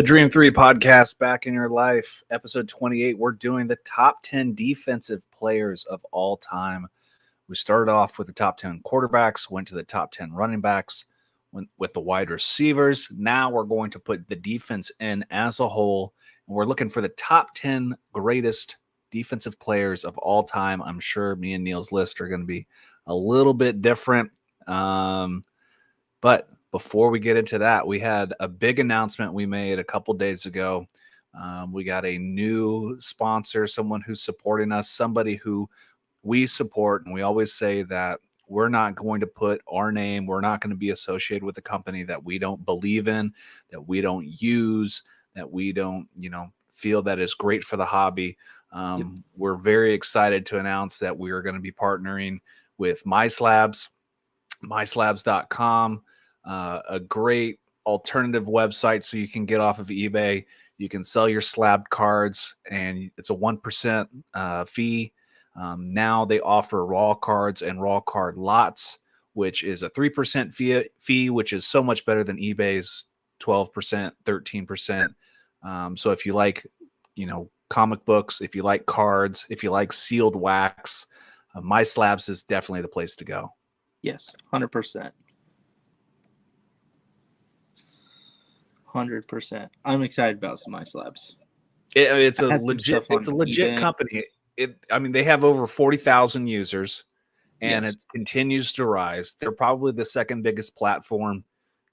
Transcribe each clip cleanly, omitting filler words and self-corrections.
The Dream 3 podcast back in your life, episode 28. We're doing the top 10 defensive players of all time. We started off with the top 10 quarterbacks, went to the top 10 running backs, went with the wide receivers. Now we're going to put the defense in as a whole, and we're looking for the top 10 greatest defensive players of all time. I'm sure me and Neil's list are going to be a little bit different, but before we get into that, we had a big announcement we made a couple days ago. We got a new sponsor, someone who's supporting us, somebody who we support. And we always say that we're not going to put our name, we're not going to be associated with a company that we don't believe in, that we don't use, that we don't, feel that is great for the hobby. We're very excited to announce that we are going to be partnering with MySlabs, MySlabs.com. A great alternative website so you can get off of eBay. You can sell your slabbed cards, and it's a 1% fee. Now they offer raw cards and raw card lots, which is a 3% fee, which is so much better than eBay's 12%, 13%. So if you like, comic books, if you like cards, if you like sealed wax, MySlabs is definitely the place to go. Yes, 100%. 100%. I'm excited about some MySlabs. It's a legit company. They have over 40,000 users, and It continues to rise. They're probably the second biggest platform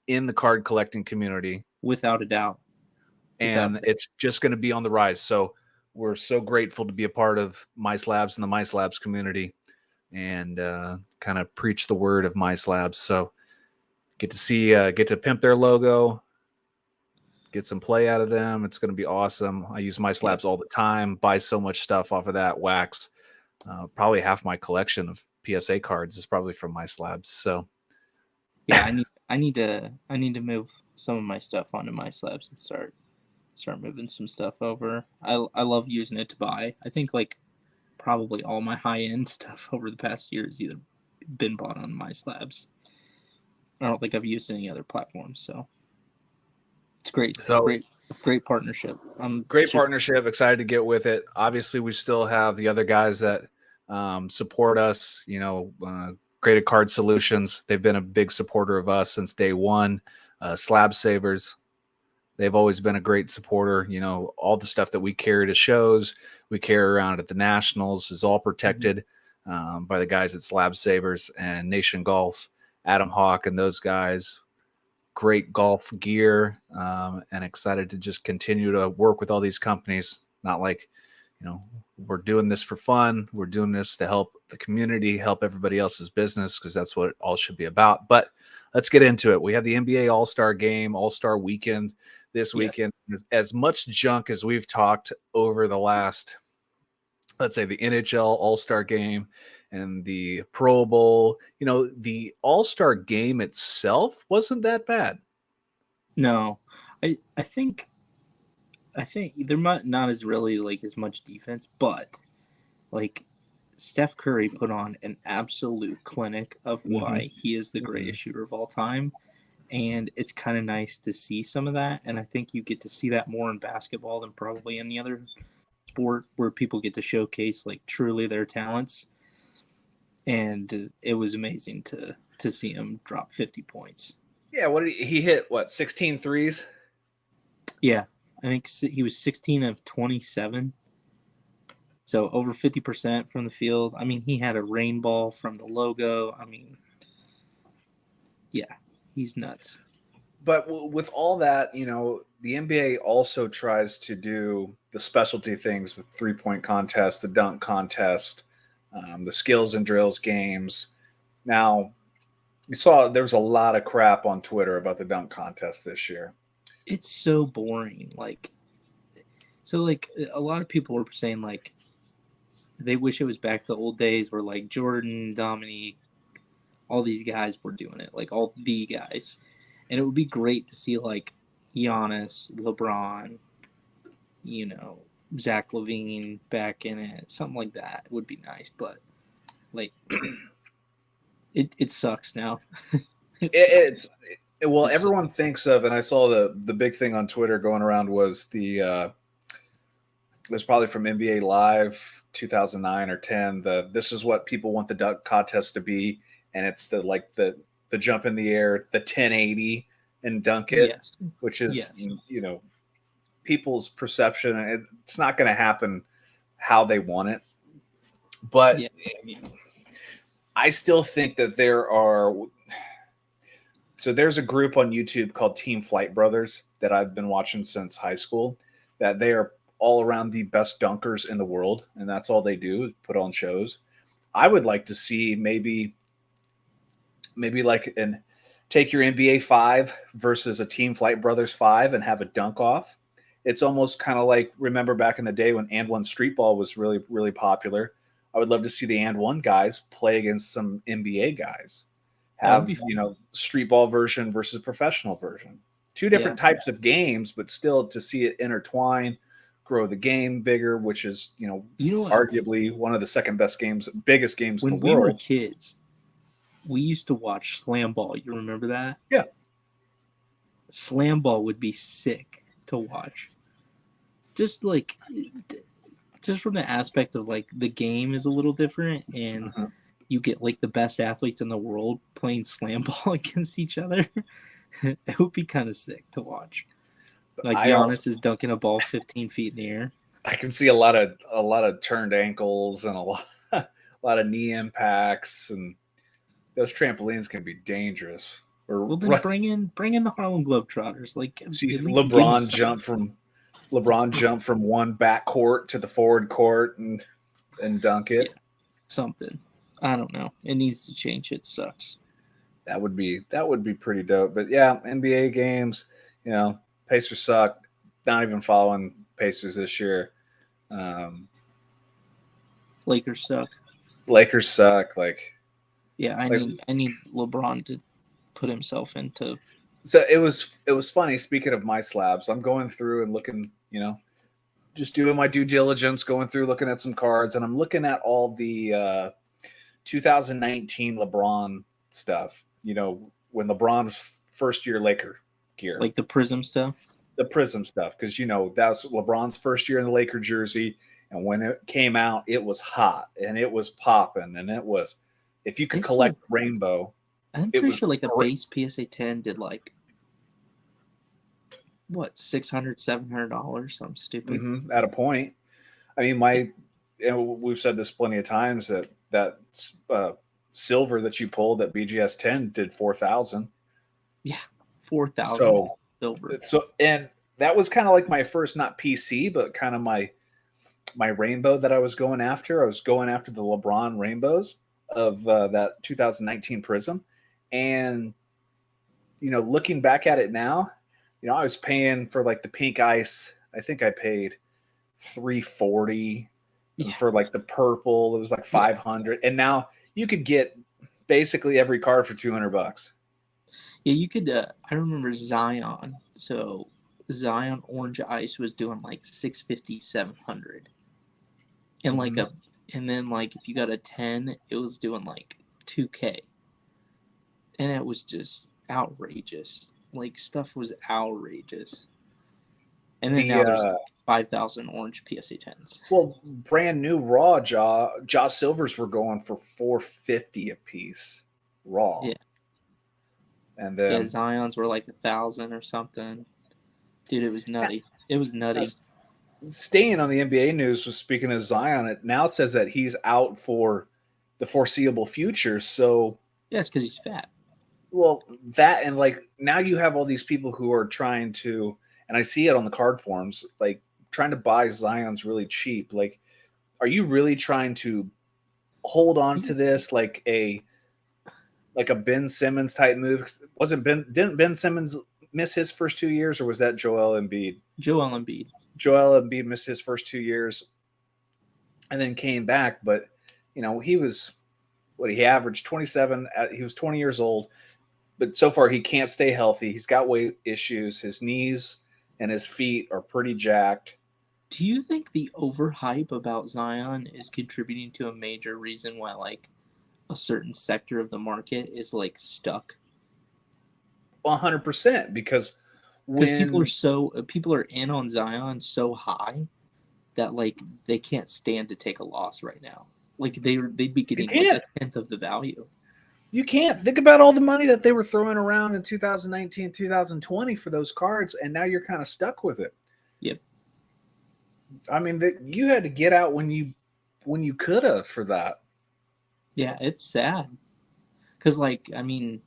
in the card collecting community, without a doubt. And it's just going to be on the rise. So we're so grateful to be a part of MySlabs and the MySlabs community, and kind of preach the word of MySlabs. So get to pimp their logo, get some play out of them. It's going to be awesome. I use MySlabs all the time, buy so much stuff off of that wax. Probably half my collection of PSA cards is probably from MySlabs. So yeah, I need to move some of my stuff onto MySlabs and start moving some stuff over. I love using it to buy. I think probably all my high-end stuff over the past year has either been bought on MySlabs. I don't think I've used any other platforms, so it's great. So great partnership. Partnership. Excited to get with it. Obviously, we still have the other guys that support us. Graded Card Solutions. They've been a big supporter of us since day one. Slab Savers. They've always been a great supporter. All the stuff that we carry to shows, we carry around at the Nationals is all protected by the guys at Slab Savers and Nation Golf, Adam Hawk and those guys. Great golf gear, and excited to just continue to work with all these companies. Not like, we're doing this for fun. We're doing this to help the community, help everybody else's business, because that's what it all should be about. But let's get into it. We have the NBA All-Star Game, All-Star Weekend this weekend. As much junk as we've talked over the last, let's say, the NHL All-Star Game and the Pro Bowl, the All-Star Game itself wasn't that bad. No, I think there might not as really as much defense, but Steph Curry put on an absolute clinic of why he is the greatest shooter of all time. And it's kind of nice to see some of that. And I think you get to see that more in basketball than probably any other sport, where people get to showcase truly their talents. And it was amazing to see him drop 50 points. Yeah, he hit 16 threes? Yeah, I think he was 16 of 27. So over 50% from the field. He had a rain ball from the logo. Yeah, he's nuts. But with all that, the NBA also tries to do the specialty things, the three-point contest, the dunk contest, the skills and drills games. Now, you saw there was a lot of crap on Twitter about the dunk contest this year. It's so boring. A lot of people were saying they wish it was back to the old days where Jordan, Dominique, all these guys were doing it, all the guys. And it would be great to see Giannis, LeBron, Zach LaVine back in it. Something like that would be nice, but it sucks now. It's Well, It's everyone thinks of, and I saw the big thing on Twitter going around was it was probably from NBA Live 2009 or 10. This is what people want the dunk contest to be, and it's the jump in the air, the 1080 and dunk it, yes, which is yes, people's perception. It's not going to happen how they want it, but yeah, I still think that there are. So there's a group on YouTube called Team Flight Brothers that I've been watching since high school. That they are all around the best dunkers in the world, and that's all they do, put on shows. I would like to see maybe like an take your NBA 5 versus a Team Flight Brothers 5 and have a dunk off. It's almost kind of like, remember back in the day when and one street ball was really, really popular. I would love to see the and one guys play against some NBA guys. that would Have, be fun. street ball version versus professional version. Two Yeah. different types of games, but still to see it intertwine, grow the game bigger, which is, What? arguably one of the second best games, biggest games in When the we were world. kids, we used to watch Slam Ball. You remember that? Yeah. Slam Ball would be sick to watch. Just from the aspect of like the game is a little different, and you get like the best athletes in the world playing Slam Ball against each other. It would be kind of sick to watch. Like Giannis is dunking a ball 15 feet in the air. I can see a lot of turned ankles and a lot of knee impacts, and those trampolines can be dangerous. Well, then bring in the Harlem Globetrotters. Like see LeBron jump from one back court to the forward court and dunk it. Yeah, something. I don't know. It needs to change. It sucks. That would be pretty dope. But yeah, NBA games, Pacers suck. Not even following Pacers this year. Lakers suck. Like, yeah, I need LeBron to put himself into. So it was funny. Speaking of MySlabs, I'm going through and looking, just doing my due diligence, going through, looking at some cards, and I'm looking at all the 2019 LeBron stuff. When LeBron's first year Laker gear, like the Prism stuff. The Prism stuff, because that was LeBron's first year in the Laker jersey, and when it came out, it was hot and it was popping, and it was, if you could collect rainbow. I'm pretty sure like a base PSA 10 did like what, $600, $700, something stupid. At a point. I mean, we've said this plenty of times that silver that you pulled at BGS 10 did 4,000. Yeah, 4,000 silver. So, and that was kind of like my first, not PC, but kind of my rainbow that I was going after. I was going after the LeBron rainbows of that 2019 Prism. And, looking back at it now, I was paying for like the pink ice. I think I paid $340 for like the purple. It was like $500. And now you could get basically every card for $200. Yeah, you could. I remember Zion. So Zion Orange Ice was doing like $650, $700. And like and then like if you got a 10, it was doing like $2K. And it was just outrageous. Like, stuff was outrageous. And then now there's 5,000 orange PSA 10s. Well, brand new raw Jaw Silvers were going for $450 a piece raw. Yeah. And then Zions were like 1,000 or something. Dude, it was nutty. It was nutty. Staying on the NBA news, was speaking of Zion, it now says that he's out for the foreseeable future. So yeah, it's because he's fat. Well, that, and like now you have all these people who are trying to, and I see it on the card forums, like trying to buy Zion's really cheap. Like, are you really trying to hold on to this like a Ben Simmons type move? Didn't Ben Simmons miss his first 2 years, or was that Joel Embiid? Joel Embiid missed his first 2 years and then came back, but he was he averaged 27. He was 20 years old. But so far, he can't stay healthy. He's got weight issues. His knees and his feet are pretty jacked. Do you think the overhype about Zion is contributing to a major reason why, like, a certain sector of the market is, like, stuck? 100%, because people when people are in on Zion so high that like they can't stand to take a loss right now. Like they'd be you getting like can't, a tenth of the value. you can't think about all the money that they were throwing around in 2019, 2020 for those cards, and now you're kind of stuck with it. Yep. I mean, that you had to get out when you could have for that. Yeah, it's sad because like I mean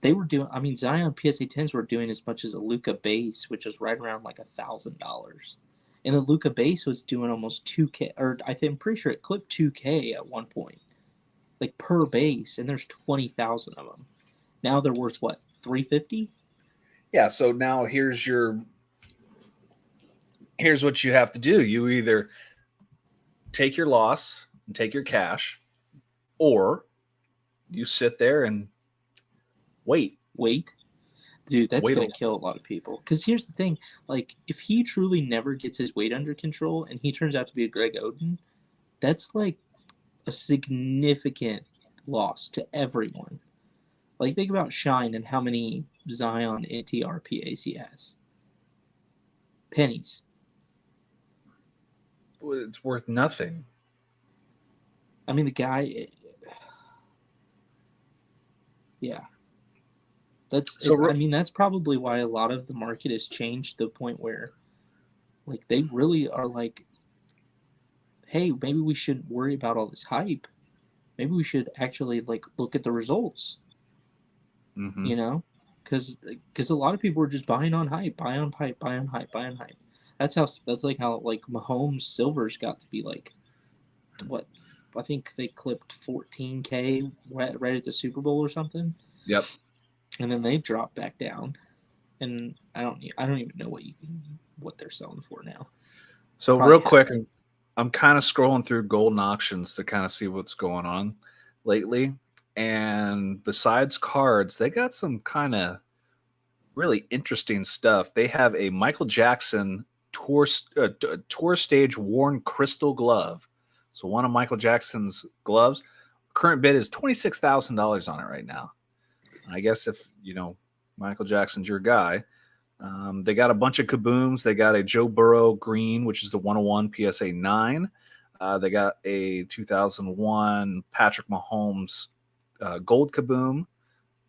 they were doing. I mean Zion PSA 10s were doing as much as a Luka base, which is right around like $1,000. And the Luka base was doing almost 2K, or I'm pretty sure it clipped 2K at one point, like per base, and there's 20,000 of them. Now they're worth what, 350? Yeah, so now here's what you have to do. You either take your loss and take your cash, or you sit there and wait. Dude, that's Wait going to kill a lot of people. Because here's the thing. Like, if he truly never gets his weight under control and he turns out to be a Greg Oden, that's like a significant loss to everyone. Like, think about Shine and how many Zion NTRPAs he has. Pennies. It's worth nothing. I mean, the guy... Yeah. I mean, that's probably why a lot of the market has changed to the point where, like, they really are like, hey, maybe we shouldn't worry about all this hype. Maybe we should actually, like, look at the results. Mm-hmm. You know? Because a lot of people are just buying on hype, buy on hype. That's like how, like, Mahomes Silvers got to be, like, what? I think they clipped 14K right at the Super Bowl or something. Yep. And then they dropped back down, and I don't even know what they're selling for now. So real quick, I'm kind of scrolling through Golden Auctions to kind of see what's going on lately, and besides cards, they got some kind of really interesting stuff. They have a Michael Jackson tour stage worn crystal glove. So one of Michael Jackson's gloves. Current bid is $26,000 on it right now. I guess if, Michael Jackson's your guy. They got a bunch of kabooms. They got a Joe Burrow green, which is the 101 PSA 9. They got a 2001 Patrick Mahomes gold kaboom,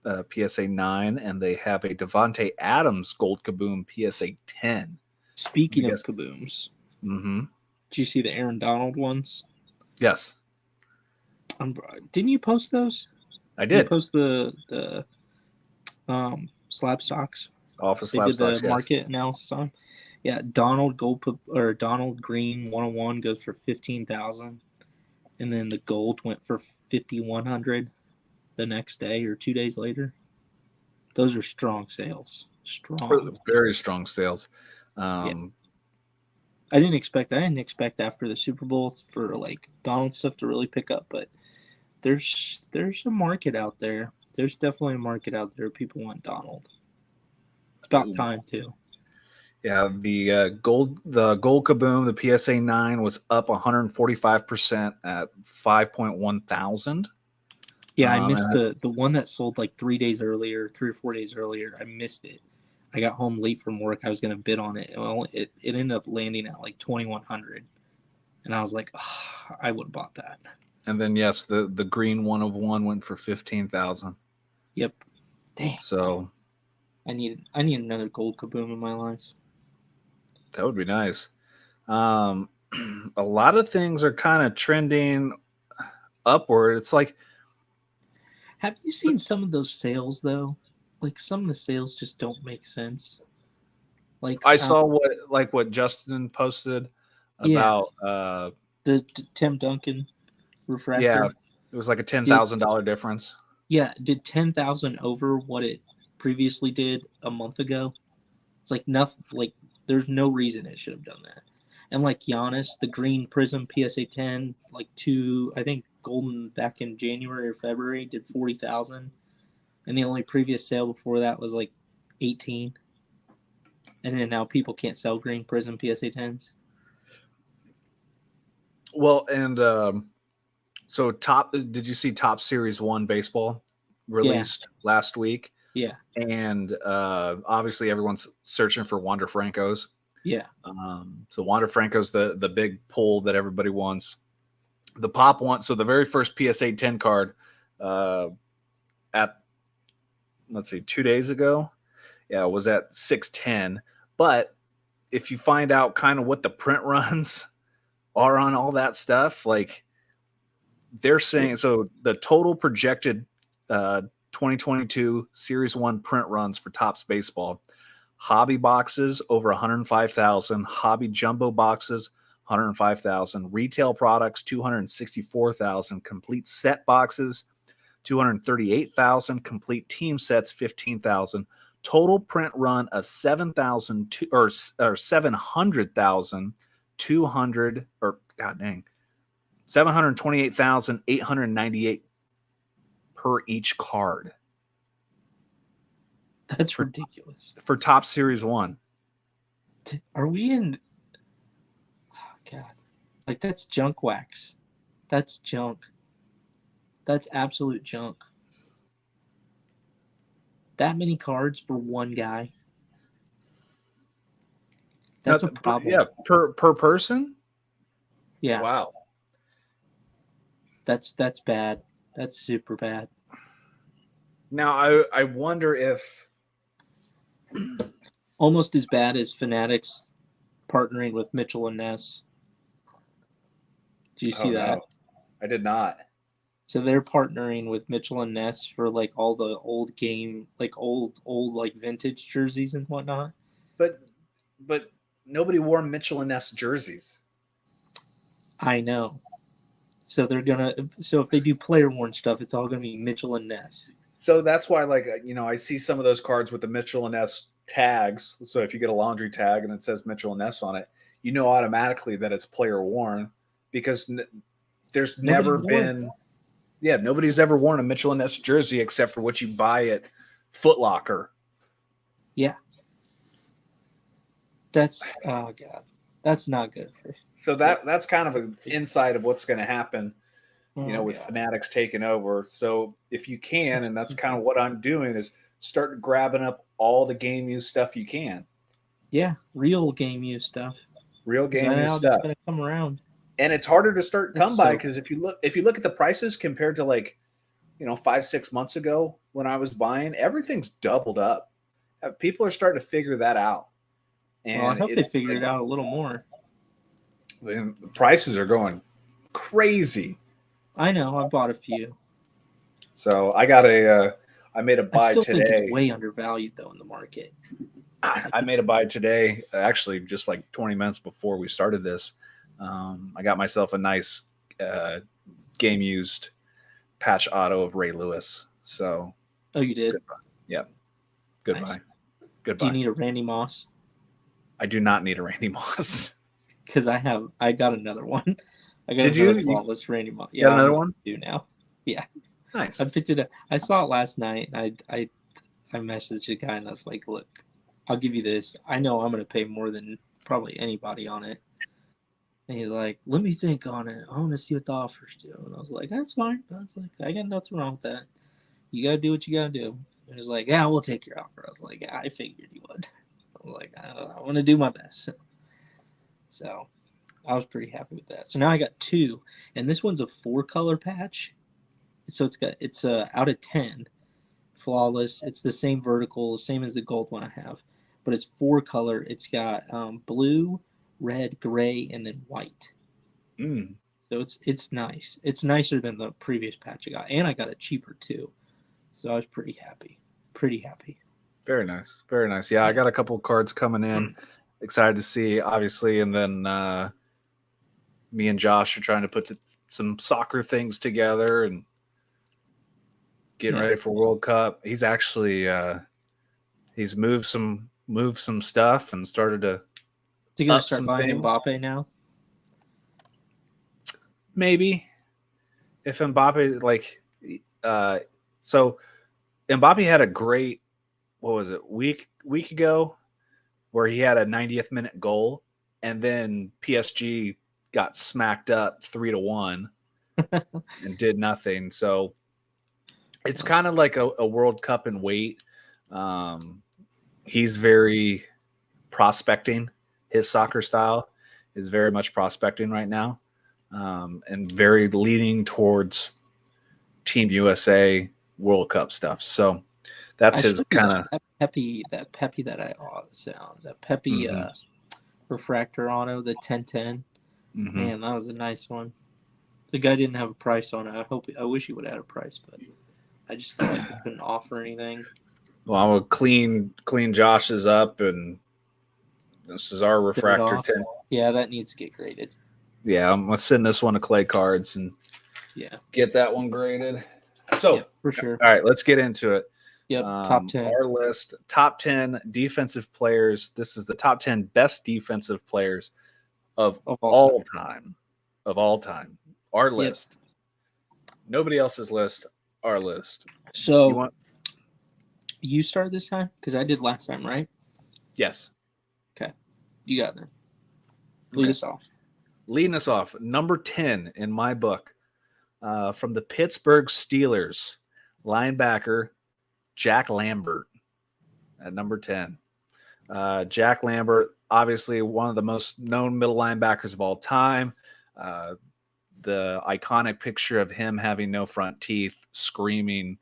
PSA 9. And they have a Devontae Adams gold kaboom, PSA 10. Speaking of kabooms, did you see the Aaron Donald ones? Yes. Didn't you post those? I did. You post the slab stocks. Office they slab did stocks, the market analysis on. Yeah, Donald green 101 goes for 15,000, and then the gold went for 5,100 the next day or 2 days later. Those are strong sales. Very strong sales. Yeah. I didn't expect after the Super Bowl for like Donald stuff to really pick up, but there's a market out there. There's definitely a market out there. People want Donald. It's about time too. Yeah, the gold kaboom, the PSA 9 was up 145% at 5.1 thousand. Yeah, I missed the one that sold like 3 or 4 days earlier. I missed it. I got home late from work. I was going to bid on it. Well, it ended up landing at like 2,100. And I was like, oh, I would have bought that. And then, yes, the green 101 went for 15,000. Yep. Damn. So I need another gold kaboom in my life. That would be nice. A lot of things are kind of trending upward. It's like, have you seen some of those sales though? Like some of the sales just don't make sense. Like I saw what Justin posted about the Tim Duncan refractor. Yeah, it was like a $10,000 difference. Yeah, did 10,000 over what it previously did a month ago. It's like nothing. Like there's no reason it should have done that. And like Giannis, the green prism PSA 10, like I think golden back in January or February did 40,000, and the only previous sale before that was like 18. And then now people can't sell green prism PSA 10s. Well, and so did you see Top Series 1 baseball released last week? Yeah. And obviously everyone's searching for Wander Francos. Yeah. So Wander Franco's the big pull that everybody wants. The pop one. So the very first PSA 10 card at, let's see, 2 days ago, was at 610. But if you find out kind of what the print runs are on all that stuff, like they're saying, so the total projected 2022 Series 1 print runs for Topps Baseball, hobby boxes over 105,000, hobby jumbo boxes 105,000, retail products 264,000, complete set boxes 238,000, complete team sets 15,000, total print run of 7,000 or 700,200 or god dang 728,898 per each card. That's ridiculous. For Top Series 1. Are we in? Oh, God. Like, that's junk wax. That's junk. That's absolute junk. That many cards for one guy. That's a problem. Yeah, per person? Yeah. Wow. That's bad. That's super bad. Now, I wonder if... Almost as bad as Fanatics partnering with Mitchell and Ness. Do you see that? No. I did not. So they're partnering with Mitchell and Ness for like all the old game, like old like vintage jerseys and whatnot. But nobody wore Mitchell and Ness jerseys. I know. So so if they do player worn stuff, it's all gonna be Mitchell and Ness. So that's why, like, I see some of those cards with the Mitchell and Ness tags. So if you get a laundry tag and it says Mitchell and Ness on it, you know automatically that it's player worn, because there's never been, nobody's ever worn a Mitchell and Ness jersey except for what you buy at Foot Locker. Yeah. That's, oh God, that's not good. So that's kind of an insight of what's going to happen, with Fanatics taking over. So if you can, and that's kind of what I'm doing, is start grabbing up all the game use stuff you can. Yeah, real game use stuff. Real game use stuff. It's going to come around. And it's harder to come by, because if you look at the prices compared to, like, 5-6 months ago when I was buying, everything's doubled up. People are starting to figure that out. And I hope they figure it out a little more. The prices are going crazy. I know. I bought a few. So I got I made a buy today. I still think it's way undervalued though in the market. I made a buy today, actually, just like 20 minutes before we started this. I got myself a nice game used patch auto of Ray Lewis. So. Oh, you did? Goodbye. Yeah. Goodbye. Nice. Goodbye. Do you need a Randy Moss? I do not need a Randy Moss. Because I got another one. I got another flawless Randy Moss. Yeah, got another one? Do now. Yeah. Nice. I picked it up. I saw it last night. I messaged the guy and I was like, look, I'll give you this. I know I'm going to pay more than probably anybody on it. And he's like, let me think on it. I want to see what the offers do. And I was like, that's fine. I was like, I got nothing wrong with that. You got to do what you got to do. And he's like, yeah, we'll take your offer. I was like, yeah, I figured you would. I was like, I want to do my best. So I was pretty happy with that. So now I got 2. And this one's a 4-color patch. So it's out of 10. Flawless. It's the same vertical, same as the gold one I have. But it's 4-color. It's got blue, red, gray, and then white. So it's nice. It's nicer than the previous patch I got. And I got it cheaper too. So I was pretty happy. Very nice. Very nice. Yeah, I got a couple cards coming in. Excited to see, obviously. And then me and Josh are trying to put some soccer things together and getting ready for World Cup. He's actually he's moved some stuff and started to. Is he going to start buying Mbappe now? Maybe. If Mbappe, so Mbappe had a great, what was it, week ago, where he had a 90th minute goal, and then PSG got smacked up 3-1 and did nothing. So it's kind of like a World Cup and wait. He's very prospecting. His soccer style is very much prospecting right now, and very leaning towards Team USA World Cup stuff. So that's his kind of that Peppy that I sound that Peppy refractor auto, the 1010. Man, that was a nice one. The guy didn't have a price on it. I wish he would have had a price, but I just felt like he couldn't offer anything. Well, I will clean Josh's up, and this is our refractor 10. Yeah, that needs to get graded. Yeah, I'm gonna send this one to Clay Cards and get that one graded. So for sure. All right, let's get into it. Yep, top 10. Our list, top 10 defensive players. This is the top 10 best defensive players of all time. Of all time. Our list. Nobody else's list. Our list. So you start this time? Because I did last time, right? Yes. Okay. You got it then. Lead us off. Leading us off. Number 10 in my book. From the Pittsburgh Steelers, linebacker Jack Lambert at number 10. Jack Lambert, obviously one of the most known middle linebackers of all time. The iconic picture of him having no front teeth, screaming.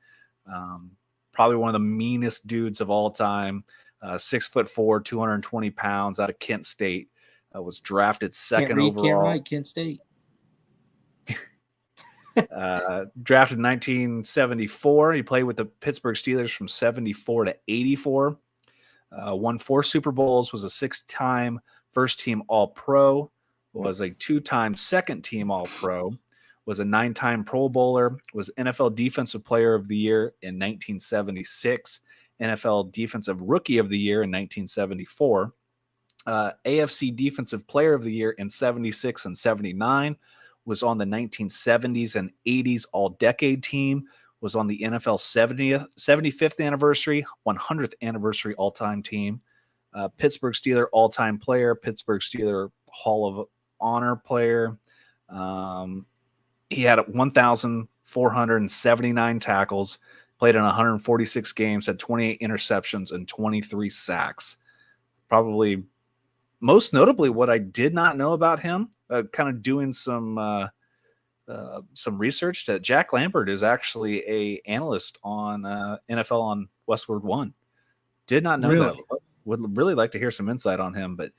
Probably one of the meanest dudes of all time. 6'4", 220 pounds, out of Kent State. Was drafted second overall. Can't write Kent State. Drafted in 1974. He played with the Pittsburgh Steelers from 74 to 84. Won 4 Super Bowls, was a 6-time first-team All-Pro, was a 2-time second-team All-Pro, was a 9-time Pro Bowler, was NFL Defensive Player of the Year in 1976, NFL Defensive Rookie of the Year in 1974, AFC Defensive Player of the Year in 76 and 79, was on the 1970s and 80s All-Decade team, was on the NFL 75th anniversary, 100th anniversary all-time team, Pittsburgh Steeler all-time player, Pittsburgh Steeler Hall of Honor player. He had 1,479 tackles, played in 146 games, had 28 interceptions and 23 sacks. Probably most notably, what I did not know about him, kind of doing some research, that Jack Lambert is actually a analyst on NFL on Westward One. Did not know that. Would really like to hear some insight on him. But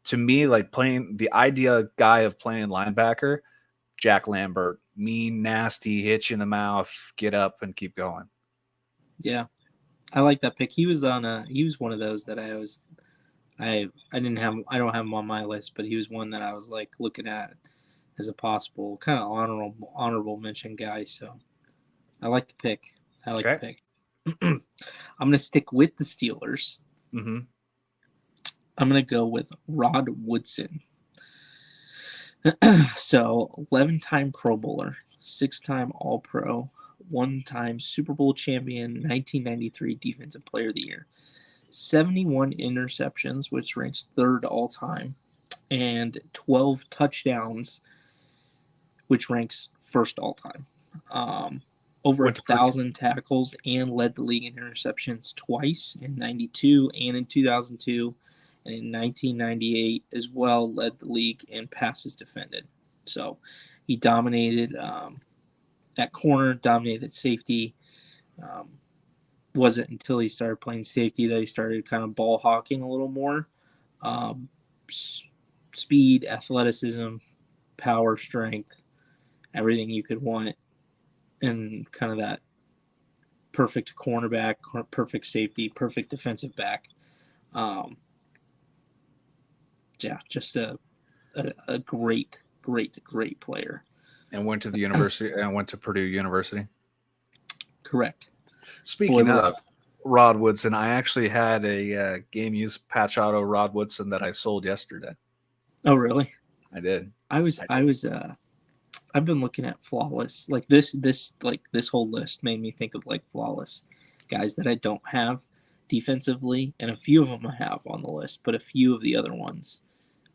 to me, like playing the idea guy of playing linebacker, Jack Lambert, mean, nasty, hit you in the mouth, get up and keep going. Yeah, I like that pick. He was one of those that I don't have him on my list, but he was one that I was like looking at as a possible kind of honorable mention guy. So I like the pick. The pick. I'm going to stick with the Steelers. Mm-hmm. I'm going to go with Rod Woodson. So 11-time Pro Bowler, 6-time All-Pro, 1-time Super Bowl champion, 1993 Defensive Player of the Year, 71 interceptions, which ranks 3rd all-time, and 12 touchdowns, which ranks 1st all-time. Over 1,000 tackles and led the league in interceptions twice, in 92 and in 2002. And in 1998 as well, led the league in passes defended. So he dominated that corner, dominated safety. Wasn't until he started playing safety that he started kind of ball hawking a little more. Speed, athleticism, power, strength, everything you could want, and kind of that perfect cornerback, perfect safety, perfect defensive back. Yeah, just a great player. And went to the university and went to Purdue University. Correct. Speaking of Rod Woodson, I actually had a game use patch auto Rod Woodson that I sold yesterday. Oh, really? I did. I've been looking at flawless. Like this whole list made me think of like flawless guys that I don't have defensively, and a few of them I have on the list, but a few of the other ones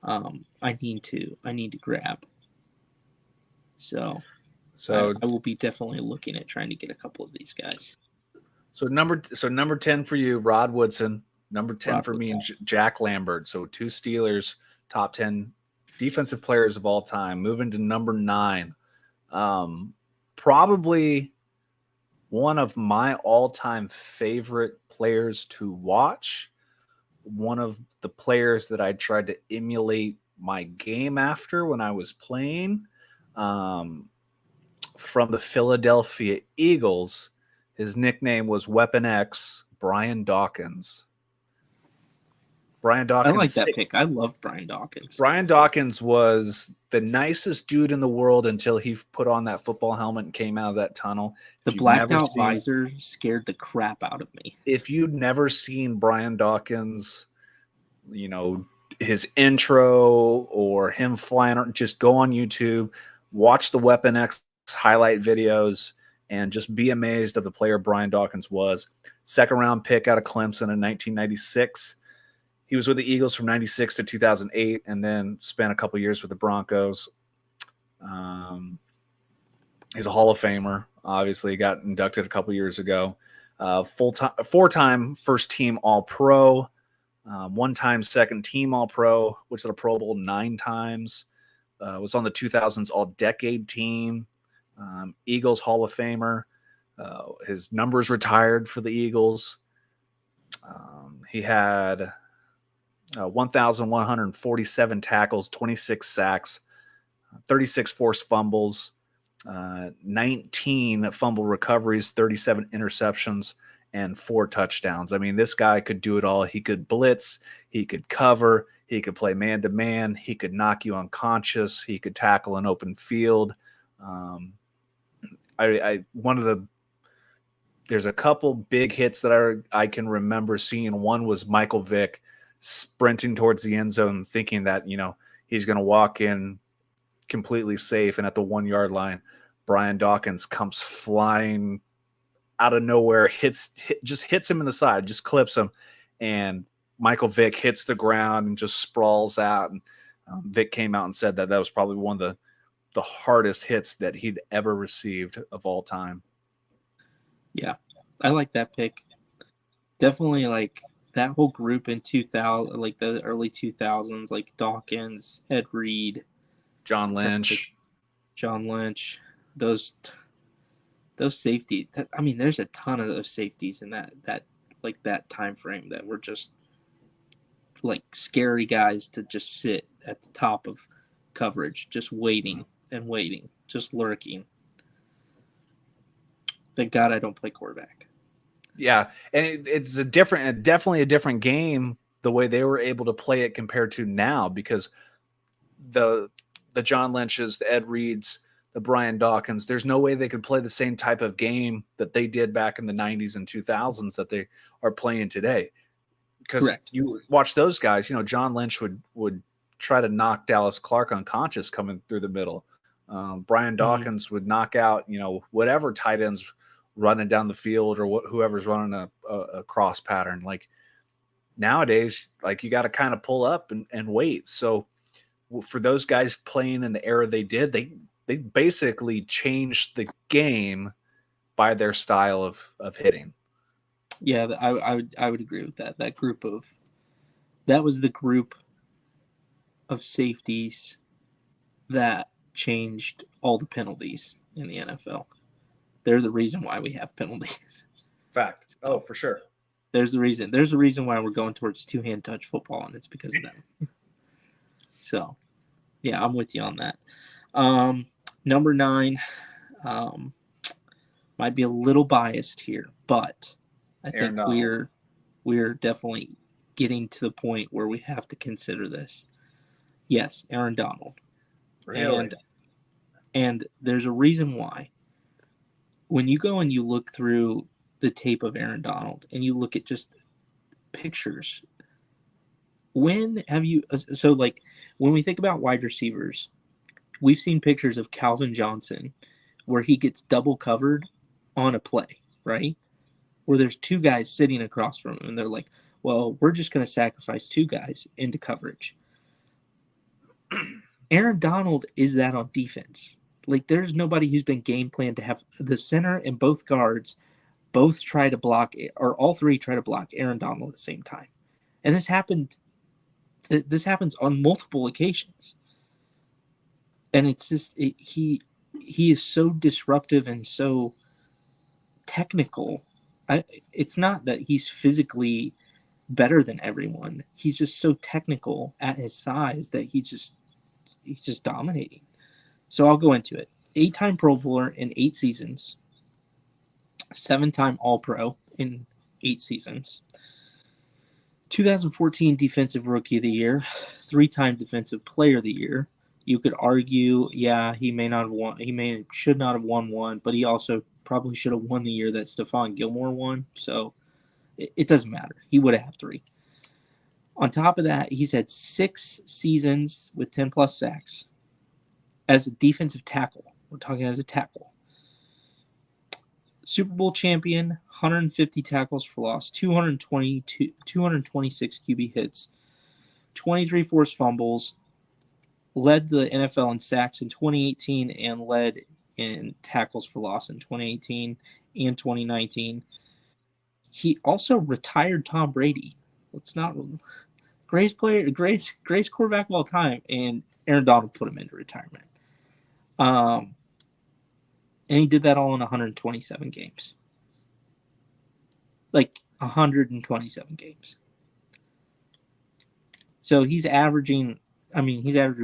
I need to grab. So I will be definitely looking at trying to get a couple of these guys. So number 10 for you, Rod Woodson. Number 10 Rod for me, Woodson. Jack Lambert. So 2 Steelers, top 10 defensive players of all time. Moving to number 9. Probably one of my all-time favorite players to watch. One of the players that I tried to emulate my game after when I was playing. From the Philadelphia Eagles, his nickname was Weapon X, Brian Dawkins. Brian Dawkins. I like that pick. I love Brian Dawkins. Brian Dawkins was the nicest dude in the world until he put on that football helmet and came out of that tunnel. The blacked out visor scared the crap out of me. If you'd never seen Brian Dawkins, his intro or him flying, just go on YouTube, watch the Weapon X highlight videos, and just be amazed of the player Brian Dawkins was. Second round pick out of Clemson in 1996. He was with the Eagles from 96 to 2008 and then spent a couple years with the Broncos. He's a Hall of Famer. Obviously, got inducted a couple years ago. Four-time first-team All-Pro, one-time second-team All-Pro, was at a Pro Bowl 9 times. Was on the 2000s All-Decade team. Eagles Hall of Famer. His numbers retired for the Eagles. He had 1,147 tackles, 26 sacks, 36 forced fumbles, 19 fumble recoveries, 37 interceptions, and 4 touchdowns. I mean, this guy could do it all. He could blitz, he could cover, he could play man-to-man, he could knock you unconscious, he could tackle an open field. There's a couple big hits that I can remember seeing. One was Michael Vick sprinting towards the end zone, thinking that, he's going to walk in completely safe. And at the 1 yard line, Brian Dawkins comes flying out of nowhere, just hits him in the side, just clips him. And Michael Vick hits the ground and just sprawls out. And Vick came out and said that was probably one of the hardest hits that he'd ever received of all time. Yeah, I like that pick. Definitely like that whole group in 2000, like the early 2000s, like Dawkins, Ed Reed, John Lynch, those safety. I mean, there's a ton of those safeties in that time frame that were just like scary guys to just sit at the top of coverage, just waiting and waiting, just lurking. Thank God I don't play quarterback. Yeah, and it's definitely a different game the way they were able to play it compared to now, because the John Lynch's, the Ed Reeds, the Brian Dawkins, there's no way they could play the same type of game that they did back in the 90s and 2000s that they are playing today. Because you watch those guys, John Lynch would try to knock Dallas Clark unconscious coming through the middle. Brian Dawkins would knock out, whatever tight ends running down the field or whoever's running a cross pattern. Like nowadays, like you got to kind of pull up and wait. So for those guys playing in the era they did, they basically changed the game by their style of hitting. Yeah, I would agree with that. That was the group of safeties that changed all the penalties in the NFL. They're the reason why we have penalties. Fact. Oh, for sure. There's a reason why we're going towards two-hand touch football, and it's because of them. So, yeah, I'm with you on that. Number 9, might be a little biased here, but I think we're definitely getting to the point where we have to consider this. Yes, Aaron Donald. Really? And there's a reason why. When you go and you look through the tape of Aaron Donald and you look at just pictures, when we think about wide receivers, we've seen pictures of Calvin Johnson where he gets double covered on a play, right? Where there's 2 guys sitting across from him and they're like, well, we're just going to sacrifice 2 guys into coverage. Aaron Donald is that on defense. Like, there's nobody who's been game planned to have the center and both guards both try to block, or all three try to block Aaron Donald at the same time. And this happens on multiple occasions. And it's just, he is so disruptive and so technical. It's not that he's physically better than everyone. He's just so technical at his size that he's just dominating. So I'll go into it. 8-time Pro Bowler in 8 seasons. 7-time All-Pro in 8 seasons. 2014 Defensive Rookie of the Year. 3-time Defensive Player of the Year. You could argue, yeah, he should not have won one, but he also probably should have won the year that Stephon Gilmore won. So it doesn't matter. He would have had 3. On top of that, he's had 6 seasons with 10-plus sacks as a defensive tackle. We're talking as a tackle. Super Bowl champion, 150 tackles for loss, 226 QB hits, 23 forced fumbles, led the NFL in sacks in 2018 and led in tackles for loss in 2018 and 2019. He also retired Tom Brady. It's not greatest quarterback of all time, and Aaron Donald put him into retirement. And he did that all in 127 games. Like 127 games. So he's averaging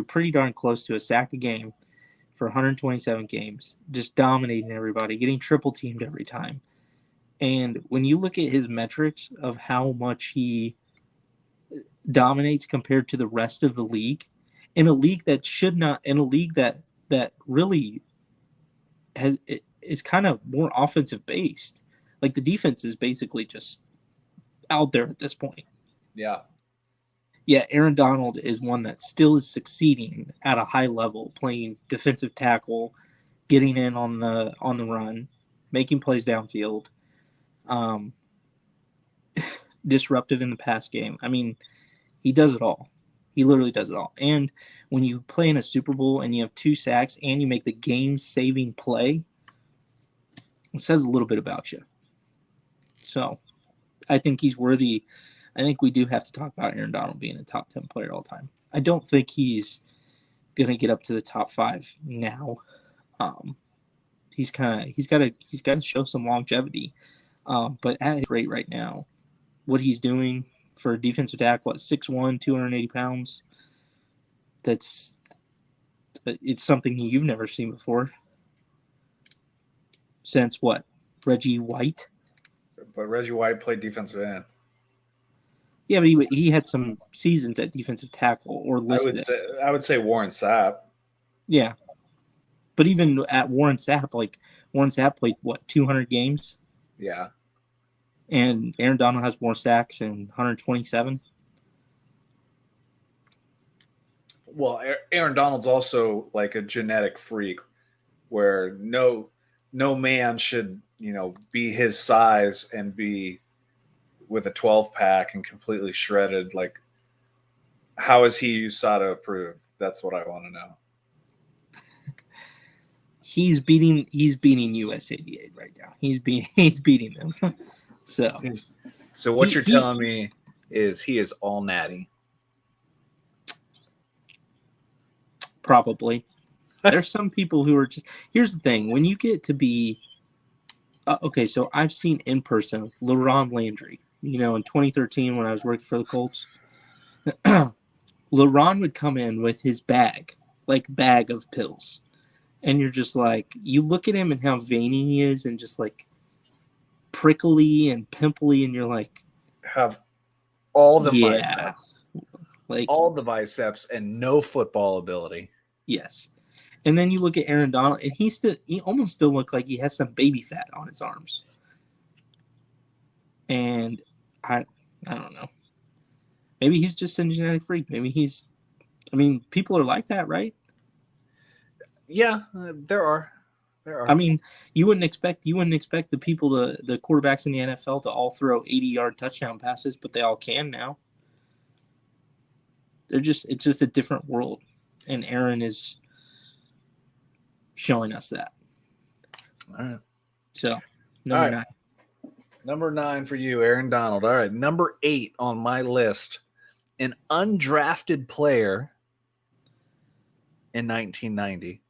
pretty darn close to a sack a game for 127 games, just dominating everybody, getting triple teamed every time. And when you look at his metrics of how much he dominates compared to the rest of the league, in a league that really is kind of more offensive based. Like the defense is basically just out there at this point. Yeah. Yeah, Aaron Donald is one that still is succeeding at a high level, playing defensive tackle, getting in on the run, making plays downfield, disruptive in the pass game. I mean, he does it all. He literally does it all. And when you play in a Super Bowl and you have 2 sacks and you make the game-saving play, it says a little bit about you. So I think he's worthy. I think we do have to talk about Aaron Donald being a top 10 player all time. I don't think he's going to get up to the top 5 now. He's got to show some longevity. But at his rate right now, what he's doing for a defensive tackle at 6'1", 280 pounds, it's something you've never seen before. Since what? Reggie White? But Reggie White played defensive end. Yeah, but he had some seasons at defensive tackle or listed. I would say Warren Sapp. Yeah. But even at Warren Sapp, played, 200 games? Yeah. And Aaron Donald has more sacks and 127? Well, Aaron Donald's also like a genetic freak where no man should, be his size and be with a 12-pack and completely shredded. Like, how is he USADA approved? That's what I want to know. He's beating US 88 right now. He's beating them. So what you're telling me is he is all natty. Probably. There's some people who are just. Here's the thing: when you get to be, okay, so I've seen in person Laurent Landry. In 2013 when I was working for the Colts, Laurent would come in with his bag of pills, and you're just like, you look at him and how veiny he is, and just like prickly and pimply, and you're like, have all the biceps, all the biceps, and no football ability. Yes. And then you look at Aaron Donald, and he almost still look like he has some baby fat on his arms. And I don't know. Maybe he's just a genetic freak. Maybe people are like that, right? Yeah, there are. I mean, you wouldn't expect the quarterbacks in the NFL to all throw 80-yard touchdown passes, but they all can now. It's just a different world, and Aaron is showing us that. All right. So, number 9. Number 9 for you, Aaron Donald. All right, number 8 on my list, an undrafted player in 1990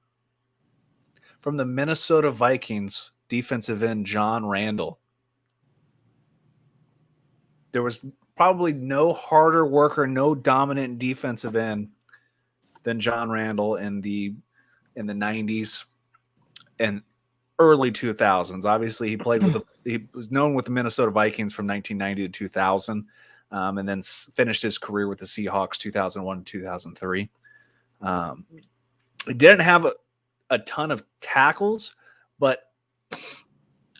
from the Minnesota Vikings, defensive end John Randall. There was probably no harder worker, no dominant defensive end than John Randall in the 90s and early 2000s. Obviously, he was known with the Minnesota Vikings from 1990 to 2000, and then finished his career with the Seahawks 2001 to 2003. He didn't have a ton of tackles, but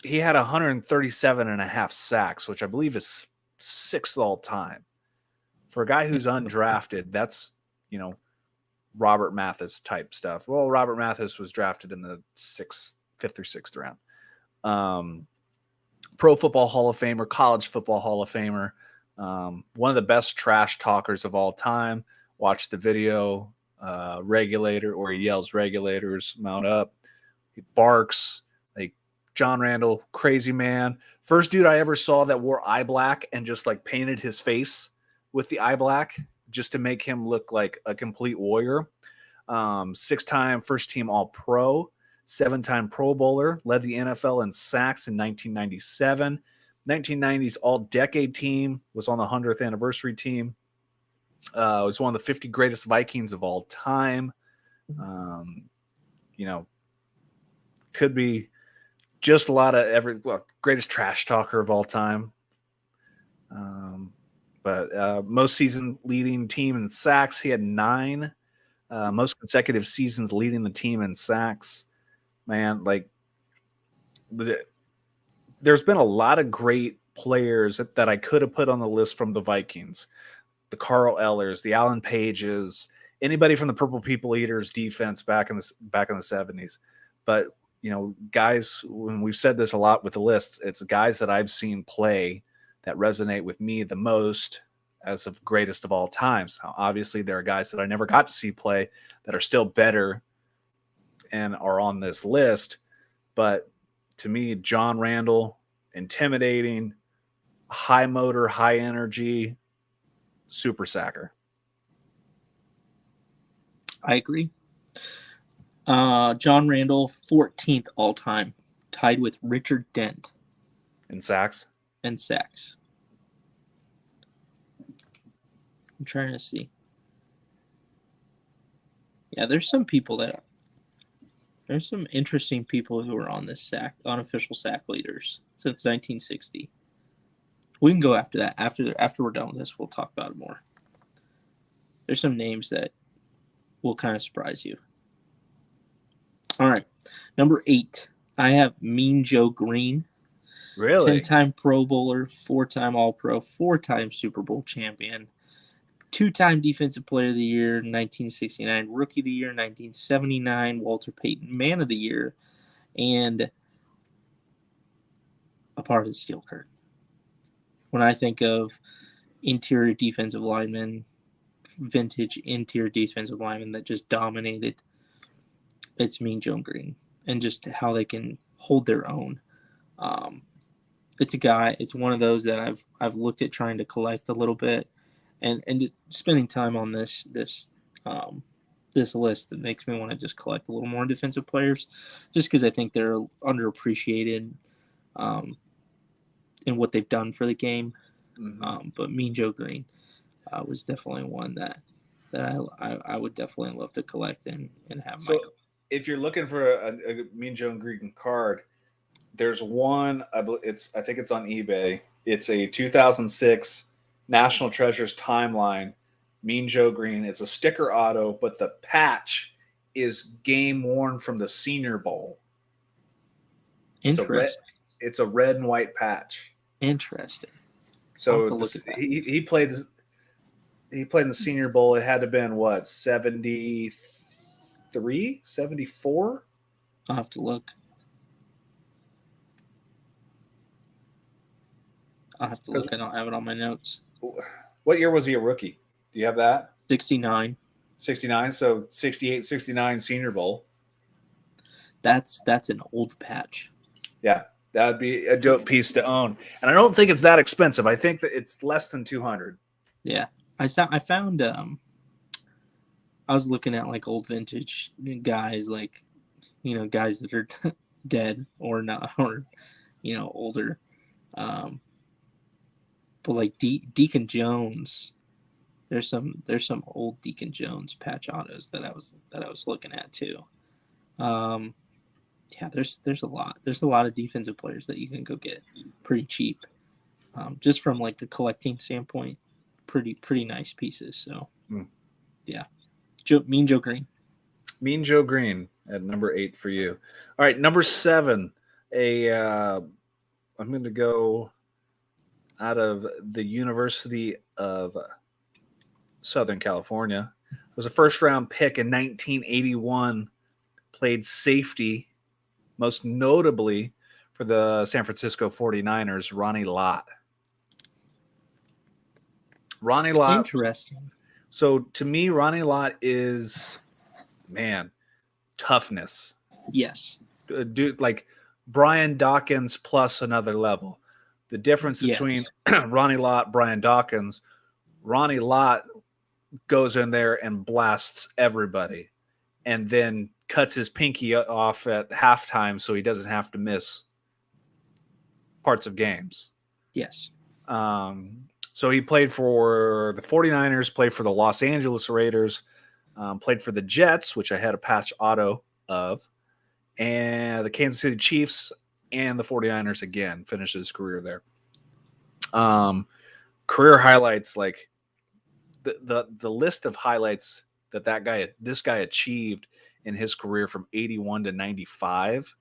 he had 137 and a half sacks, which I believe is 6th all time. For a guy who's undrafted, that's, Robert Mathis type stuff. Well, Robert Mathis was drafted in the 5th or 6th round. Pro Football Hall of Famer, College Football Hall of Famer, one of the best trash talkers of all time. Watch the video, regulator, or he yells regulators, mount up. He barks. Like John Randall, crazy man. First dude I ever saw that wore eye black and just like painted his face with the eye black just to make him look like a complete warrior. 6-time first team All-Pro, 7-time Pro Bowler, led the NFL in sacks in 1997. 1990s All-Decade team, was on the 100th anniversary team. Was one of the 50 greatest Vikings of all time. Could be just a lot of greatest trash talker of all time. But most season leading team in sacks, he had 9. Most consecutive seasons leading the team in sacks. Man, there's been a lot of great players that I could have put on the list from the Vikings. The Carl Ellers, the Alan Pages, anybody from the Purple People Eaters defense back in the 70s. But, guys, when we've said this a lot with the list, it's guys that I've seen play that resonate with me the most as of greatest of all times. Now, obviously, there are guys that I never got to see play that are still better and are on this list. But to me, John Randall, intimidating, high motor, high energy, super sacker. I agree. John Randall, 14th all time, tied with Richard Dent in sacks. I'm trying to see. Yeah, there's some interesting people who are on this unofficial sack leaders since 1960. We can go after that. After we're done with this, we'll talk about it more. There's some names that will kind of surprise you. All right. Number 8, I have Mean Joe Green. Really? 10-time Pro Bowler, 4-time All-Pro, 4-time Super Bowl champion, 2-time Defensive Player of the Year, 1969, Rookie of the Year, 1979, Walter Payton Man of the Year, and a part of the Steel Curtain. When I think of interior defensive linemen, vintage interior defensive linemen that just dominated, it's Mean Joe Green, and just how they can hold their own. It's one of those that I've looked at trying to collect a little bit, and spending time on this list that makes me want to just collect a little more defensive players, just because I think they're underappreciated in what they've done for the game. Mm-hmm. But Mean Joe Green was definitely one that I would definitely love to collect and have. So if you're looking for a Mean Joe Green card, there's one. I think it's on eBay. It's a 2006 National Treasures timeline. Mean Joe Green. It's a sticker auto, but the patch is game worn from the Senior Bowl. Interesting. It's a red and white patch. Interesting. So he played in the Senior Bowl. It had to have been what, 73, 74? I'll have to look. I don't have it on my notes. What year was he a rookie? Do you have that? 69. 69, so 68, 69 Senior Bowl. That's an old patch. Yeah. That would be a dope piece to own. And I don't think it's that expensive. I think that it's less than 200. Yeah. I found I was looking at like old vintage guys, like, guys that are dead or not, or, older. But like Deacon Jones, there's some old Deacon Jones patch autos that I was looking at too. Yeah, there's a lot. There's a lot of defensive players that you can go get pretty cheap. Just from like the collecting standpoint, pretty nice pieces. So yeah. Mean Joe Green. Mean Joe Green at number 8 for you. All right, number 7. I'm going to go out of the University of Southern California. It was a first-round pick in 1981. Played safety, most notably for the San Francisco 49ers, Ronnie Lott. Ronnie Lott. Interesting. So to me, Ronnie Lott is, toughness. Yes. Dude, like Brian Dawkins plus another level. The difference between Ronnie Lott, Brian Dawkins, Ronnie Lott goes in there and blasts everybody and then cuts his pinky off at halftime so he doesn't have to miss parts of games. Yes. So he played for the 49ers, played for the Los Angeles Raiders, played for the Jets, which I had a patch auto of, and the Kansas City Chiefs and the 49ers again, finished his career there. Career highlights, like the list of highlights that this guy achieved in his career from 81 to 95.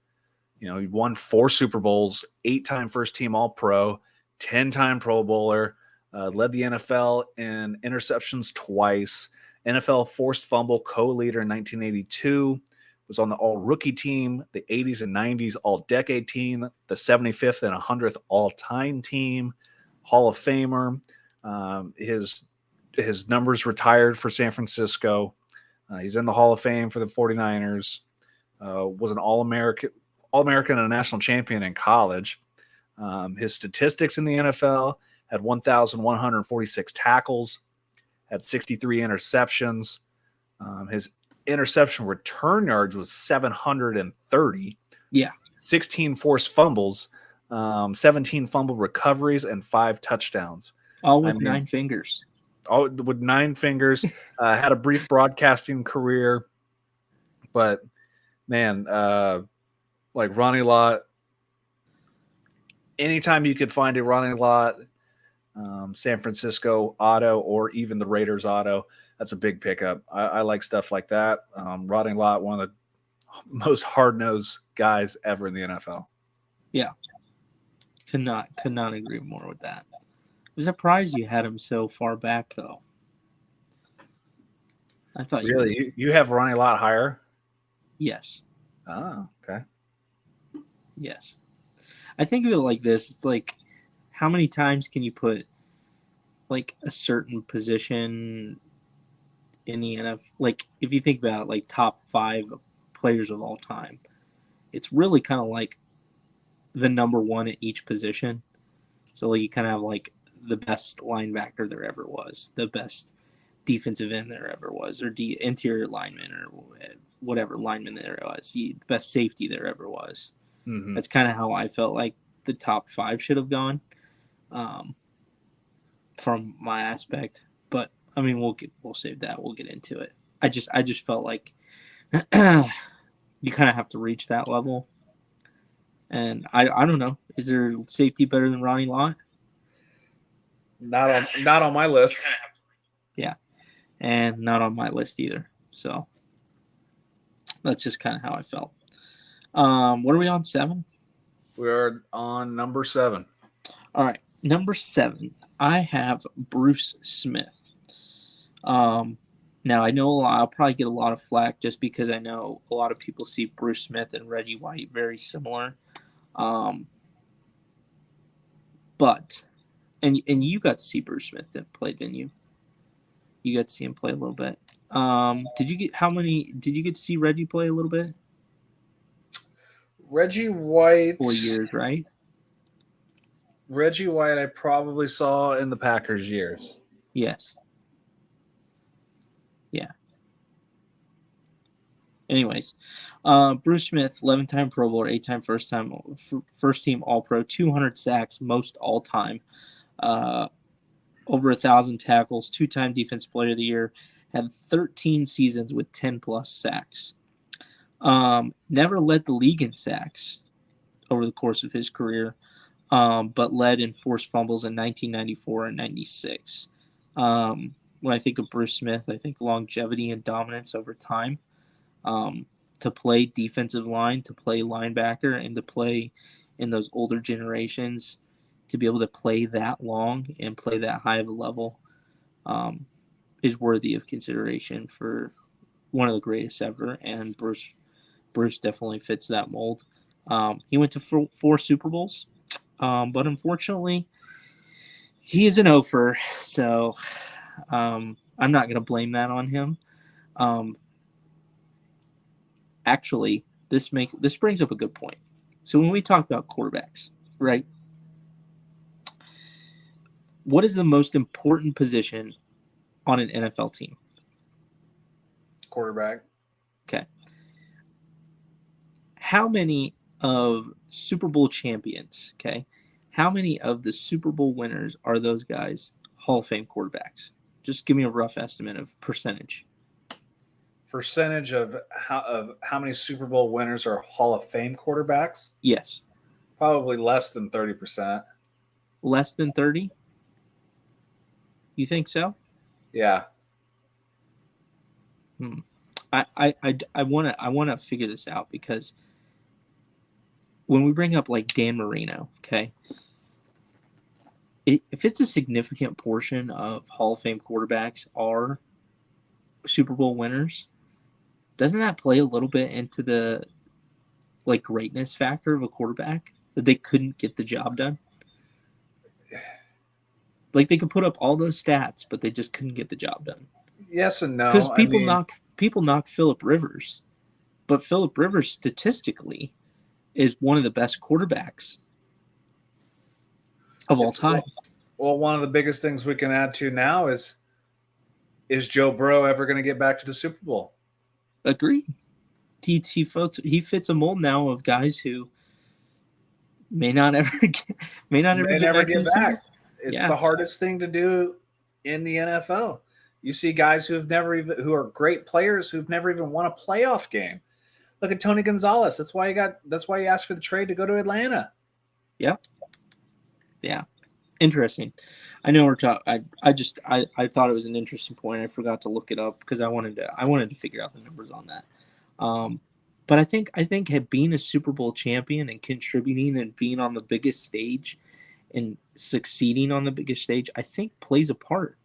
He won 4 Super Bowls, 8-time first team All-Pro, 10-time Pro Bowler, led the NFL in interceptions twice, NFL forced fumble co-leader in 1982, was on the all-rookie team, the 80s and 90s all-decade team, the 75th and 100th all-time team, Hall of Famer. His numbers retired for San Francisco. He's in the Hall of Fame for the 49ers. Was an All-American and a national champion in college. His statistics in the NFL: had 1,146 tackles, had 63 interceptions. His interception return yards was 730. Yeah. 16 forced fumbles, 17 fumble recoveries, and 5 touchdowns. All with 9 fingers. All with 9 fingers. Had a brief broadcasting career, but man, like Ronnie Lott. Anytime you could find a Ronnie Lott, San Francisco auto, or even the Raiders auto, that's a big pickup. I like stuff like that. Ronnie Lott, one of the most hard-nosed guys ever in the NFL. Yeah. Could not agree more with that. I'm surprised you had him so far back, though. I thought you have Ronnie Lott higher? Yes. Oh, okay. Yes. I think of it like this. It's like, how many times can you put like a certain position in the NFL? Like, if you think about it, like top 5 players of all time, it's really kind of like the number 1 at each position. So like, you kind of have like the best linebacker there ever was, the best defensive end there ever was, or interior lineman, or whatever lineman there was, the best safety there ever was. Mm-hmm. That's kind of how I felt like the top 5 should have gone, from my aspect. But I mean, we'll save that. We'll get into it. I just felt like you kind of have to reach that level. And I don't know. Is there safety better than Ronnie Lott? Not on my list. Yeah, and not on my list either. So that's just kind of how I felt. What are we on, 7? We're on number 7. All right, number 7. I have Bruce Smith. Now I know I'll probably get a lot of flack just because I know a lot of people see Bruce Smith and Reggie White very similar. But and you got to see Bruce Smith that play, didn't you? You got to see him play a little bit. Did you get to see Reggie play a little bit? Reggie White. 4 years, right? Reggie White, I probably saw in the Packers years. Yes. Yeah. Anyways, Bruce Smith, 11-time Pro Bowler, 8-time first team All-Pro, 200 sacks, most all time, over 1,000 tackles, 2-time Defensive Player of the Year, had 13 seasons with 10+ sacks. Never led the league in sacks over the course of his career, but led in forced fumbles in 1994 and 96. When I think of Bruce Smith, I think longevity and dominance over time. To play defensive line, to play linebacker, and to play in those older generations, to be able to play that long and play that high of a level is worthy of consideration for one of the greatest ever. And Bruce definitely fits that mold. He went to 4 Super Bowls, but unfortunately, he is an ofer, so I'm not going to blame that on him. Actually, this brings up a good point. So when we talk about quarterbacks, right? What is the most important position on an NFL team? Quarterback. Okay. How many of Super Bowl champions, okay? How many of the Super Bowl winners are those guys Hall of Fame quarterbacks? Just give me a rough estimate of percentage. Percentage of how many Super Bowl winners are Hall of Fame quarterbacks? Yes. Probably less than 30%. Less than 30? You think so? Yeah. I want to figure this out, because when we bring up like Dan Marino, okay, if it's a significant portion of Hall of Fame quarterbacks are Super Bowl winners, doesn't that play a little bit into the like greatness factor of a quarterback, that they couldn't get the job done? Like, they could put up all those stats, but they just couldn't get the job done. Yes and no. Because people knock Phillip Rivers, but Phillip Rivers statistically is one of the best quarterbacks of all time. Well, one of the biggest things we can add to now is Joe Burrow ever going to get back to the Super Bowl? Agreed. He fits a mold now of guys who may not ever get back. It's the hardest thing to do in the NFL. You see guys who are great players who've never even won a playoff game. Look at Tony Gonzalez. That's why he asked for the trade to go to Atlanta. Yep. Yeah. Interesting. I know we're talking. I thought it was an interesting point. I forgot to look it up because I wanted to figure out the numbers on that. But I think being a Super Bowl champion and contributing and being on the biggest stage and succeeding on the biggest stage, I think plays a part.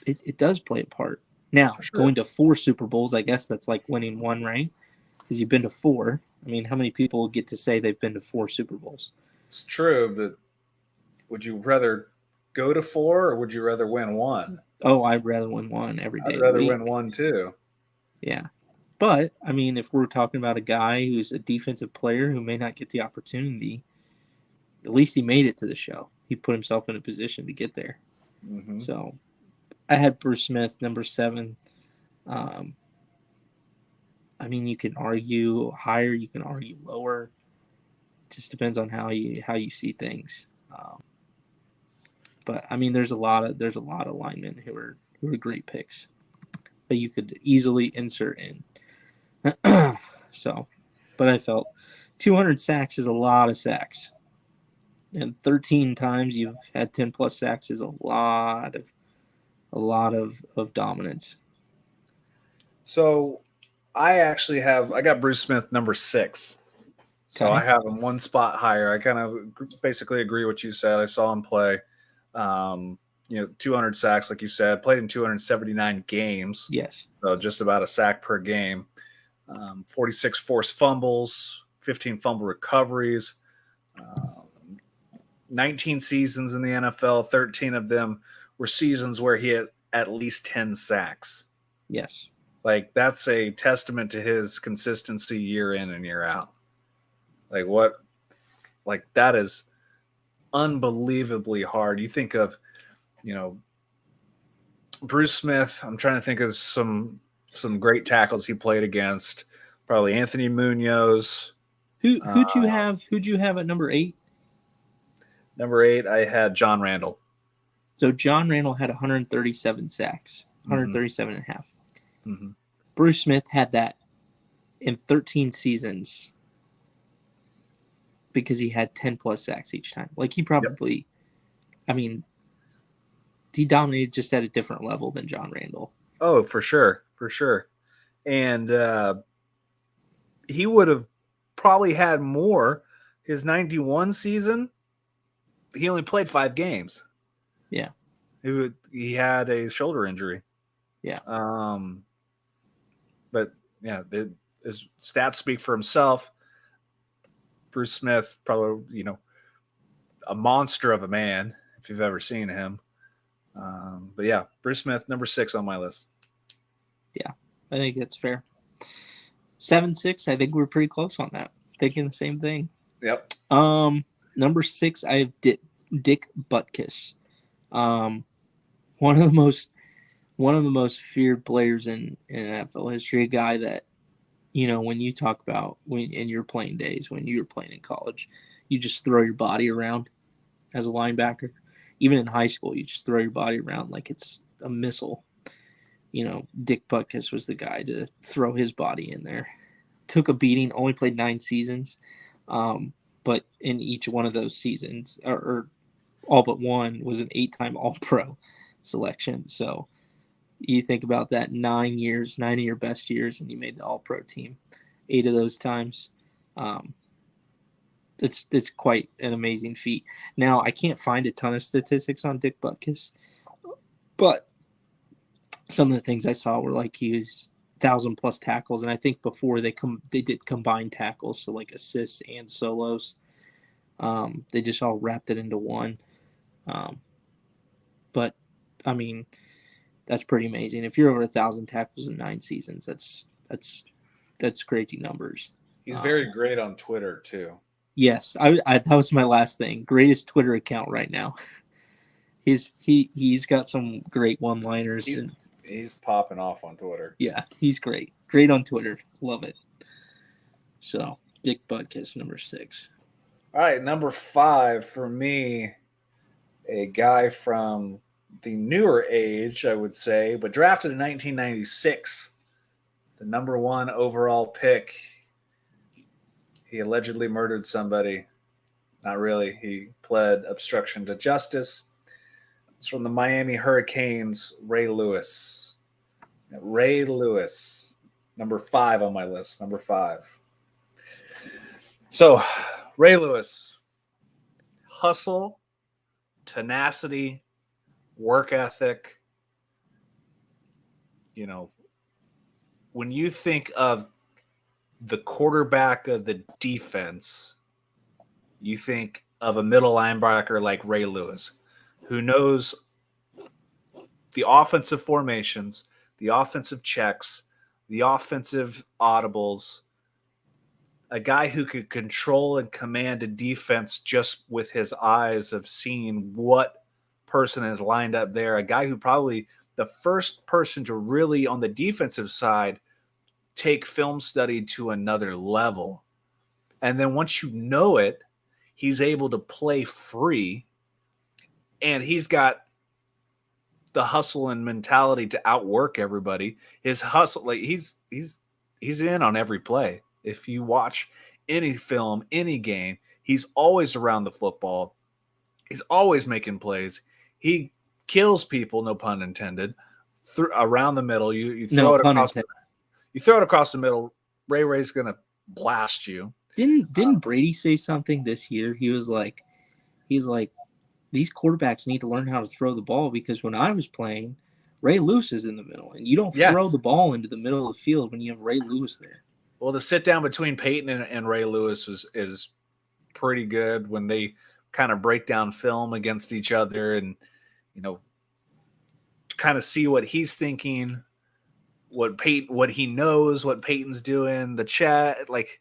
It does play a part. Now, sure. Going to 4 Super Bowls, I guess that's like winning 1, right? Because you've been to 4. I mean, how many people get to say they've been to 4 Super Bowls? It's true, but would you rather go to 4 or would you rather win 1? Oh, I'd rather win 1 every day. I'd rather win 1 too. Yeah. But, I mean, if we're talking about a guy who's a defensive player who may not get the opportunity, at least he made it to the show. He put himself in a position to get there. Mm-hmm. So, I had Bruce Smith, number 7. I mean, you can argue higher, you can argue lower. It just depends on how you see things. But I mean, there's a lot of linemen who are great picks that you could easily insert in. So, but I felt 200 sacks is a lot of sacks, and 13 times you've had 10+ sacks is a lot of dominance. So, I got Bruce Smith number 6. So I have him 1 spot higher. I kind of basically agree with what you said. I saw him play. 200 sacks, like you said, played in 279 games. Yes. So just about a sack per game. 46 forced fumbles, 15 fumble recoveries, 19 seasons in the NFL. 13 of them were seasons where he had at least 10 sacks. Yes. Like, that's a testament to his consistency year in and year out. Like, what? Like, that is unbelievably hard. You think of, Bruce Smith. I'm trying to think of some great tackles he played against. Probably Anthony Munoz. Who'd you have? Who'd you have at number 8? Number 8, I had John Randall. So John Randall had 137 sacks, 137 and a half. Mm-hmm. Bruce Smith had that in 13 seasons because he had 10 plus sacks each time. Like, he probably, he dominated just at a different level than John Randall. Oh, for sure. For sure. And he would have probably had more. His 91 season, he only played 5 games. Yeah. He had a shoulder injury. Yeah. But yeah, his stats speak for himself. Bruce Smith, probably, a monster of a man, if you've ever seen him. But yeah, Bruce Smith, number 6 on my list. Yeah, I think that's fair. 7-6, I think we're pretty close on that. Thinking the same thing. Yep. Number 6, I have Dick Butkus. One of the most feared players in NFL history. A guy that, when you talk about in your playing days, when you were playing in college, you just throw your body around as a linebacker. Even in high school, you just throw your body around like it's a missile. Dick Butkus was the guy to throw his body in there. Took a beating, only played 9 seasons. But in each one of those seasons, or all but one, was an 8-time All-Pro selection. So you think about that, 9 years, 9 of your best years, and you made the All-Pro team 8 of those times. It's quite an amazing feat. Now, I can't find a ton of statistics on Dick Butkus, but some of the things I saw were like he was 1,000+ tackles, and I think before they did combined tackles, so like assists and solos. They just all wrapped it into one. But that's pretty amazing. If you're over 1,000 tackles in 9 seasons, that's crazy numbers. He's very great on Twitter too. Yes, I that was my last thing. Greatest Twitter account right now. He's got some great one-liners. He's popping off on Twitter. Yeah, he's great. Great on Twitter. Love it. So, Dick Butkus, number 6. All right, number 5 for me, a guy from the newer age, I would say, but drafted in 1996, the number 1 overall pick. He allegedly murdered somebody. Not really. He pled obstruction to justice. It's from the Miami Hurricanes, Ray Lewis. Ray Lewis, number 5 on my list, number 5. So, Ray Lewis, hustle, tenacity, work ethic. When you think of the quarterback of the defense, you think of a middle linebacker like Ray Lewis, who knows the offensive formations, the offensive checks, the offensive audibles, a guy who could control and command a defense just with his eyes of seeing what person is lined up there, a guy who probably the first person to really, on the defensive side, take film study to another level. And then once you know it, he's able to play free, and he's got the hustle and mentality to outwork everybody. His hustle, like he's in on every play. If you watch any film, any game, he's always around the football. He's always making plays. He kills people, no pun intended, around the middle. You throw it across. You throw it across the middle. Ray's gonna blast you. Didn't Brady say something this year? He's like, these quarterbacks need to learn how to throw the ball, because when I was playing, Ray Lewis is in the middle, and you don't throw the ball into the middle of the field when you have Ray Lewis there. Well, the sit down between Peyton and Ray Lewis is pretty good when they kind of break down film against each other and, kind of see what he's thinking, what he knows, what Peyton's doing, the chat, like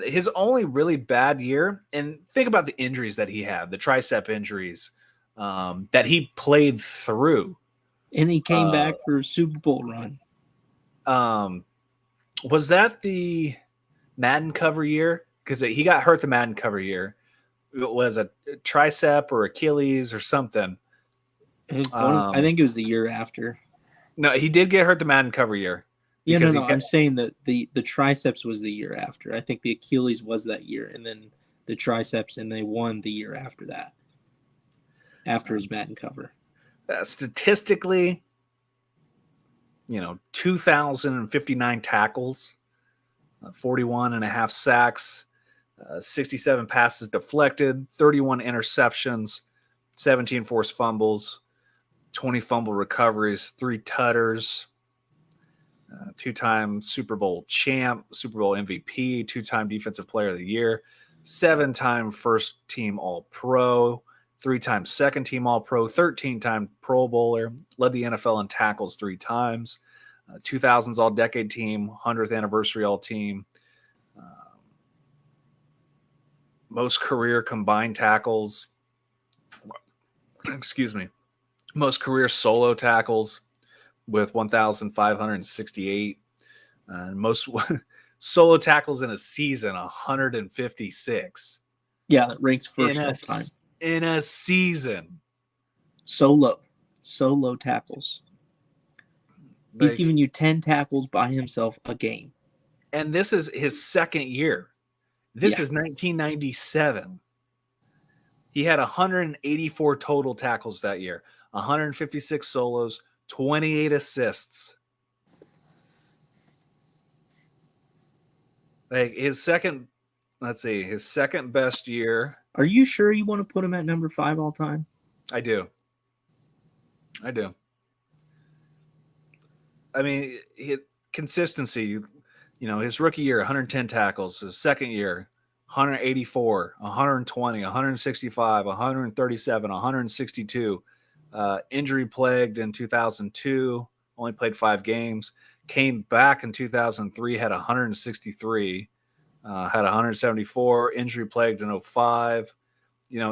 his only really bad year. And think about the injuries that he had, the tricep injuries that he played through. And he came back for a Super Bowl run. Was that the Madden cover year? Because he got hurt the Madden cover year. It was a tricep or Achilles or something. I think it was the year after. No, he did get hurt the Madden cover year. Yeah, no. I'm saying that the triceps was the year after. I think the Achilles was that year, and then the triceps, and they won the year after that. After his Madden cover. Statistically, 2,059 tackles, 41 and a half sacks, 67 passes deflected, 31 interceptions, 17 forced fumbles, 20 fumble recoveries, 3 tutters, 2-time Super Bowl champ, Super Bowl MVP, 2-time Defensive Player of the Year, 7-time first team All-Pro, 3-time second team All-Pro, 13-time Pro Bowler, led the NFL in tackles 3 times, 2000s All-Decade Team, 100th Anniversary All-Team, most career combined tackles, most career solo tackles with 1,568, and most solo tackles in a season, 156. Yeah, that ranks first all time. In a season. Solo tackles. He's giving you 10 tackles by himself a game. And this is his second year. This is 1997. He had 184 total tackles that year, 156 solos, 28 assists. Like his second best year. Are you sure you want to put him at number 5 all time? I do. I mean, consistency, his rookie year, 110 tackles. His second year, 184, 120, 165, 137, 162. Injury plagued in 2002, only played 5 games. Came back in 2003, had 163, had 174. Injury plagued in 2005.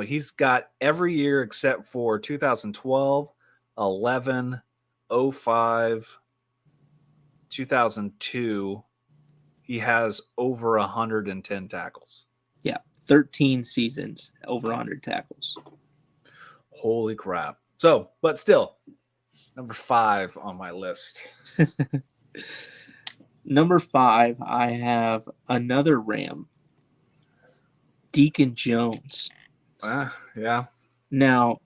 He's got every year except for 2012, 11, 05, 2002. He has over 110 tackles. Yeah, 13 seasons, over 100 tackles. Holy crap. So, but still, number 5 on my list. Number 5, I have another Ram, Deacon Jones. Yeah. Now,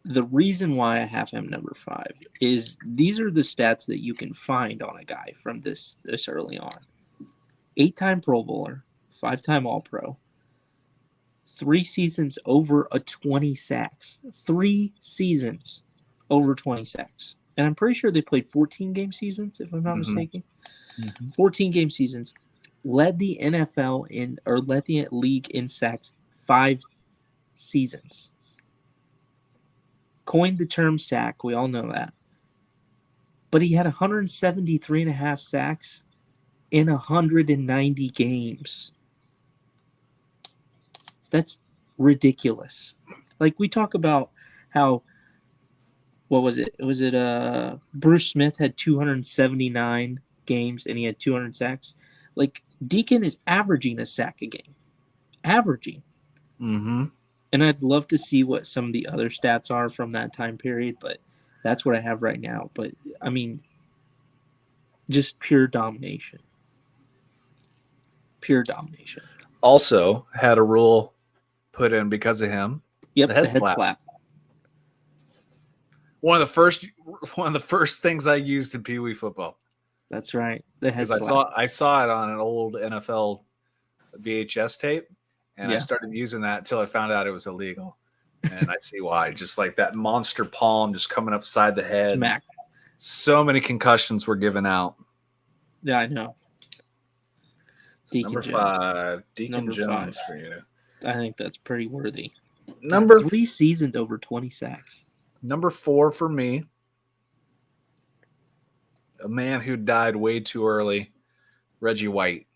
the reason why I have him number 5 is these are the stats that you can find on a guy from this early on. 8-time Pro Bowler, 5-time All-Pro, 3 seasons over 20 sacks. 3 seasons over 20 sacks. And I'm pretty sure they played 14-game seasons, if I'm not mistaken. 14-game seasons. Led the league in sacks 5 seasons. Coined the term sack. We all know that. But he had 173 and a half sacks in 190 games. That's ridiculous. Like, we talk about how, what was it? Bruce Smith had 279 games and he had 200 sacks. Like, Deacon is averaging a sack a game. Averaging. And I'd love to see what some of the other stats are from that time period, but that's what I have right now. But, I mean, just pure domination. Pure domination. Also had a rule put in because of him. Yep, the head slap. One of the first things I used in Pee Wee football. That's right. The head slap. I saw it on an old NFL VHS tape, and I started using that until I found out it was illegal. And I see why. Just like that monster palm just coming upside the head. Smack. So many concussions were given out. Yeah, I know. Number 5, Deacon Jones for you. I think that's pretty worthy. 3 seasons over 20 sacks. Number 4 for me a man who died way too early, Reggie White.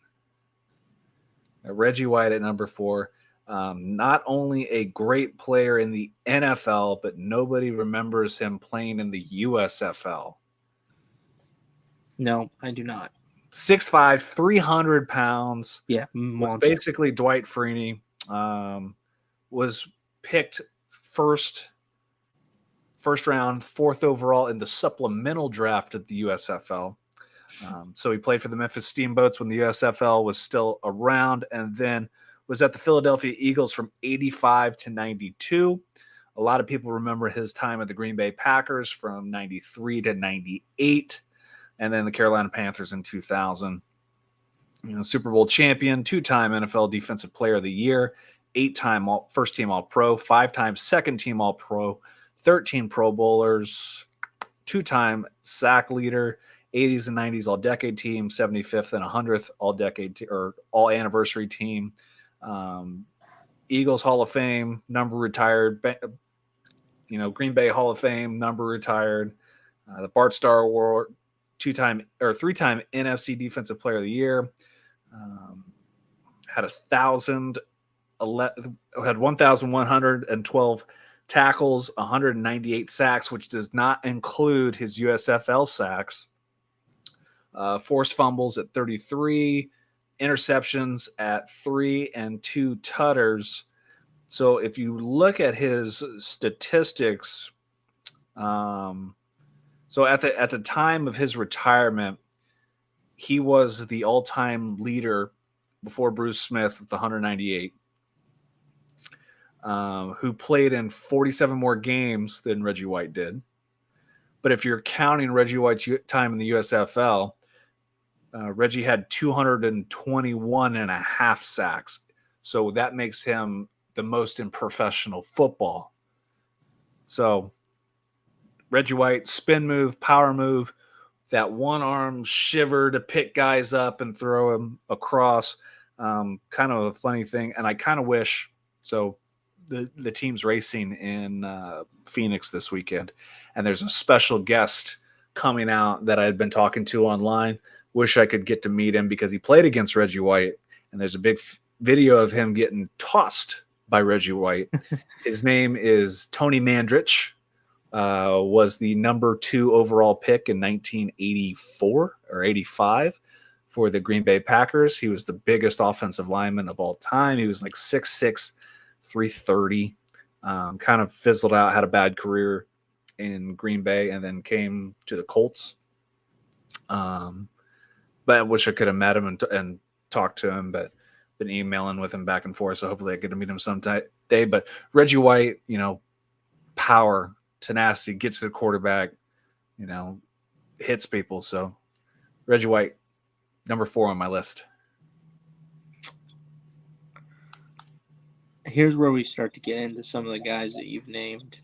Reggie White at number 4. Not only a great player in the NFL, but nobody remembers him playing in the USFL. No, I do not. 6'5", 300 pounds. Yeah, was basically Dwight Freeney. Was picked first round, 4th overall in the supplemental draft at the USFL. So he played for the Memphis Steamboats when the USFL was still around, and then was at the Philadelphia Eagles from 85 to 92. A lot of people remember his time at the Green Bay Packers from 93 to 98, and then the Carolina Panthers in 2000. Super Bowl champion, 2-time NFL Defensive Player of the Year, 8-time first-team All-Pro, 5-time second-team All-Pro, 13 Pro Bowlers, 2-time sack leader, 80s and 90s All-Decade Team, 75th and 100th All-Decade or All-Anniversary Team, Eagles Hall of Fame, number retired, Green Bay Hall of Fame, number retired, the Bart Starr Award, 3-time NFC Defensive Player of the Year, had 1,112 tackles, 198 sacks, which does not include his USFL sacks, forced fumbles at 33, interceptions at 3, and 2 tutters. So if you look at his statistics, so at the time of his retirement, he was the all-time leader before Bruce Smith with 198, who played in 47 more games than Reggie White did. But if you're counting Reggie White's time in the USFL, Reggie had 221 and a half sacks. So that makes him the most in professional football. So Reggie White, spin move, power move, that one arm shiver to pick guys up and throw them across. Kind of a funny thing. And I kind of wish, so the team's racing in Phoenix this weekend, and there's a special guest coming out that I had been talking to online. Wish I could get to meet him because he played against Reggie White, and there's a big video of him getting tossed by Reggie White. His name is Tony Mandrich. Was the number 2 overall pick in 1984 or 85 for the Green Bay Packers. He was the biggest offensive lineman of all time. He was like 6'6", 330. Kind of fizzled out, had a bad career in Green Bay, and then came to the Colts. But I wish I could have met him and talked to him, but been emailing with him back and forth. So hopefully I get to meet him someday. But Reggie White, power, tenacity, gets to the quarterback, hits people. So Reggie White, number 4 on my list. Here's where we start to get into some of the guys that you've named.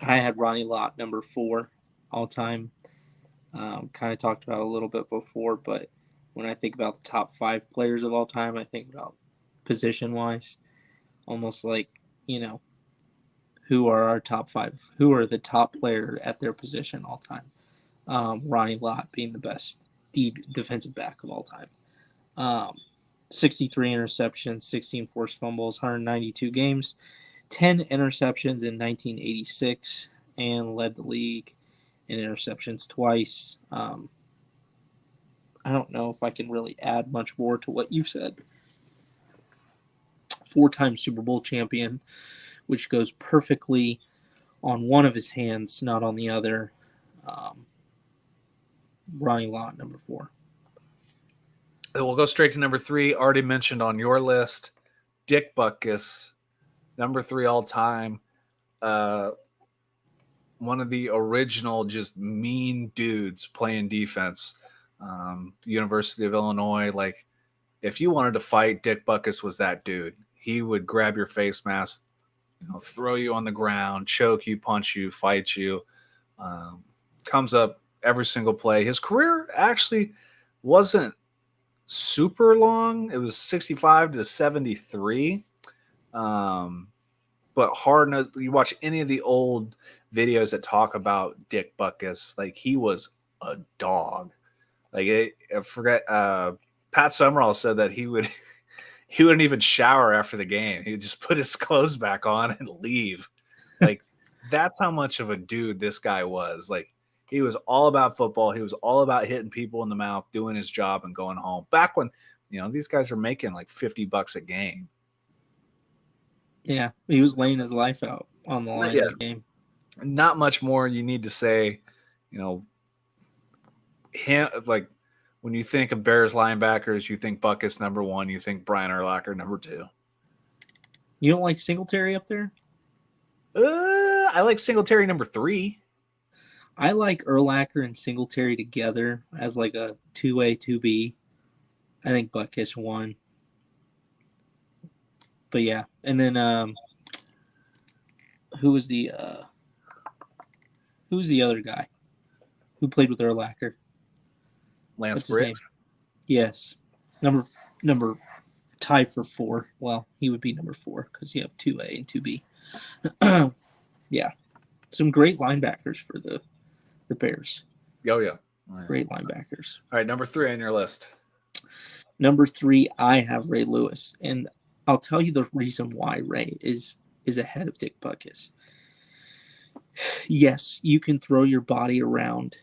I had Ronnie Lott, number 4 all time. Kind of talked about a little bit before, but when I think about the top 5 players of all time, I think about position-wise, almost like, who are our top 5? Who are the top player at their position all time? Ronnie Lott being the best defensive back of all time. 63 interceptions, 16 forced fumbles, 192 games, 10 interceptions in 1986, and led the league in interceptions twice. I don't know if I can really add much more to what you've said. 4-time Super Bowl champion, which goes perfectly on one of his hands, not on the other. Ronnie Lott, number 4. We'll go straight to number 3, already mentioned on your list, Dick Buckus, number 3 all time. One of the original just mean dudes playing defense. University of Illinois, like if you wanted to fight, Dick Buckus was that dude. He would grab your face mask, throw you on the ground, choke you, punch you, fight you. Comes up every single play. His career actually wasn't super long. It was 65 to 73. But hard. You watch any of the old videos that talk about Dick Buckus, like he was a dog. Like I forget. Pat Summerall said that he wouldn't even shower after the game. He would just put his clothes back on and leave. Like that's how much of a dude this guy was. Like he was all about football. He was all about hitting people in the mouth, doing his job, and going home. Back when these guys are making like $50 a game. Yeah, he was laying his life out on the line in the game. Not much more you need to say. Him, like when you think of Bears linebackers, you think Buckus number 1, you think Brian Urlacher number 2. You don't like Singletary up there? I like Singletary number 3. I like Urlacher and Singletary together as like a 2A, 2B. I think Butkus 1. But yeah, and then who was the other guy who played with Urlacher? Lance Briggs. Yes, number tied for 4. Well, he would be number 4 because you have 2A and 2B. Yeah, some great linebackers for the Bears. Oh yeah, great linebackers. All right, number 3 on your list. Number 3, I have Ray Lewis, and I'll tell you the reason why Ray is ahead of Dick Butkus. Yes, you can throw your body around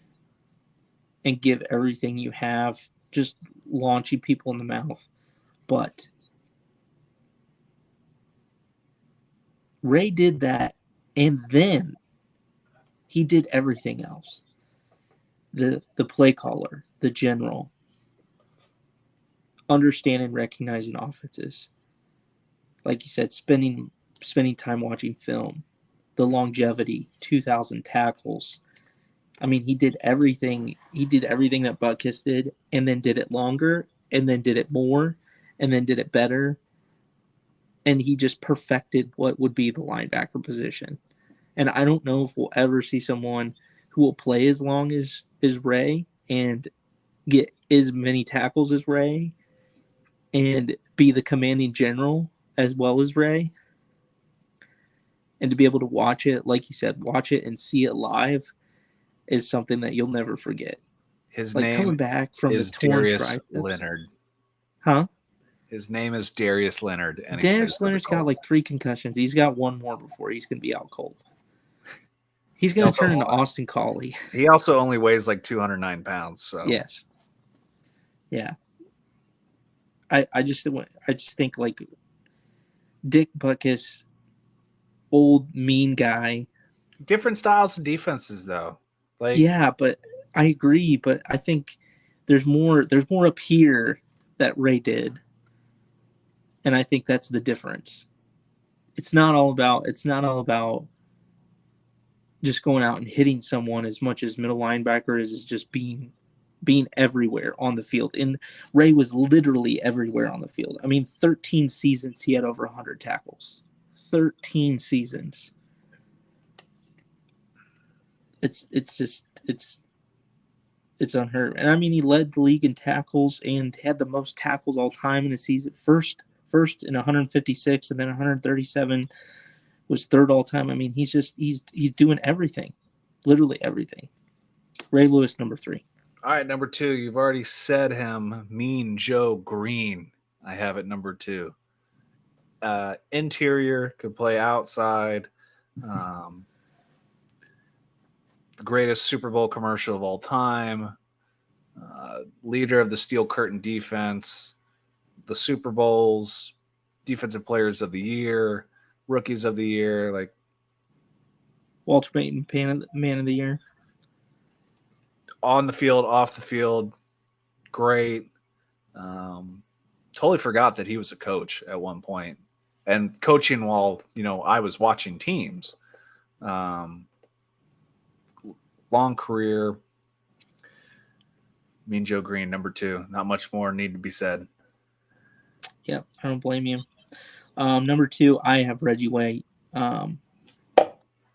and give everything you have, just launching people in the mouth. But Ray did that, and then he did everything else. The play caller, the general, understanding, recognizing offenses. Like you said, spending time watching film, the longevity, 2,000 tackles. I mean, he did everything. He did everything that Butkus did, and then did it longer, and then did it more, and then did it better. And he just perfected what would be the linebacker position. And I don't know if we'll ever see someone who will play as long as Ray and get as many tackles as Ray and be the commanding general as well as Ray. And to be able to watch it, like you said, watch it and see it live is something that you'll never forget. His like name coming back from is the torn Darius triceps. Leonard. Huh? His name is Darius Leonard. And Darius Leonard's got like 3 concussions. He's got 1 more before he's going to be out cold. He's going to turn into Austin Collie. He also only weighs like 209 pounds. So yes. Yeah. I just think like Dick Butkus, old mean guy. Different styles of defenses, though. Like yeah, but I agree. But I think there's more up here that Ray did, and I think that's the difference. It's not all about just going out and hitting someone as much as middle linebacker is just being everywhere on the field. And Ray was literally everywhere on the field. I mean, 13 seasons he had over 100 tackles. 13 seasons. It's unheard. And I mean, he led the league in tackles and had the most tackles all time in a season. First in 156, and then 137 was third all time. I mean, he's doing everything, literally everything. Ray Lewis, number 3. All right, number 2. You've already said him. Mean Joe Green. I have it number 2. Interior, could play outside. The greatest Super Bowl commercial of all time. Leader of the Steel Curtain defense. The Super Bowls. Defensive Players of the Year. Rookies of the Year. Like Walter Payton, Man of the Year. On the field, off the field, great. Totally forgot that he was a coach at one point, and coaching while I was watching teams. Long career. Mean Joe Green, number 2. Not much more need to be said. Yeah, I don't blame you. Number 2, I have Reggie White. I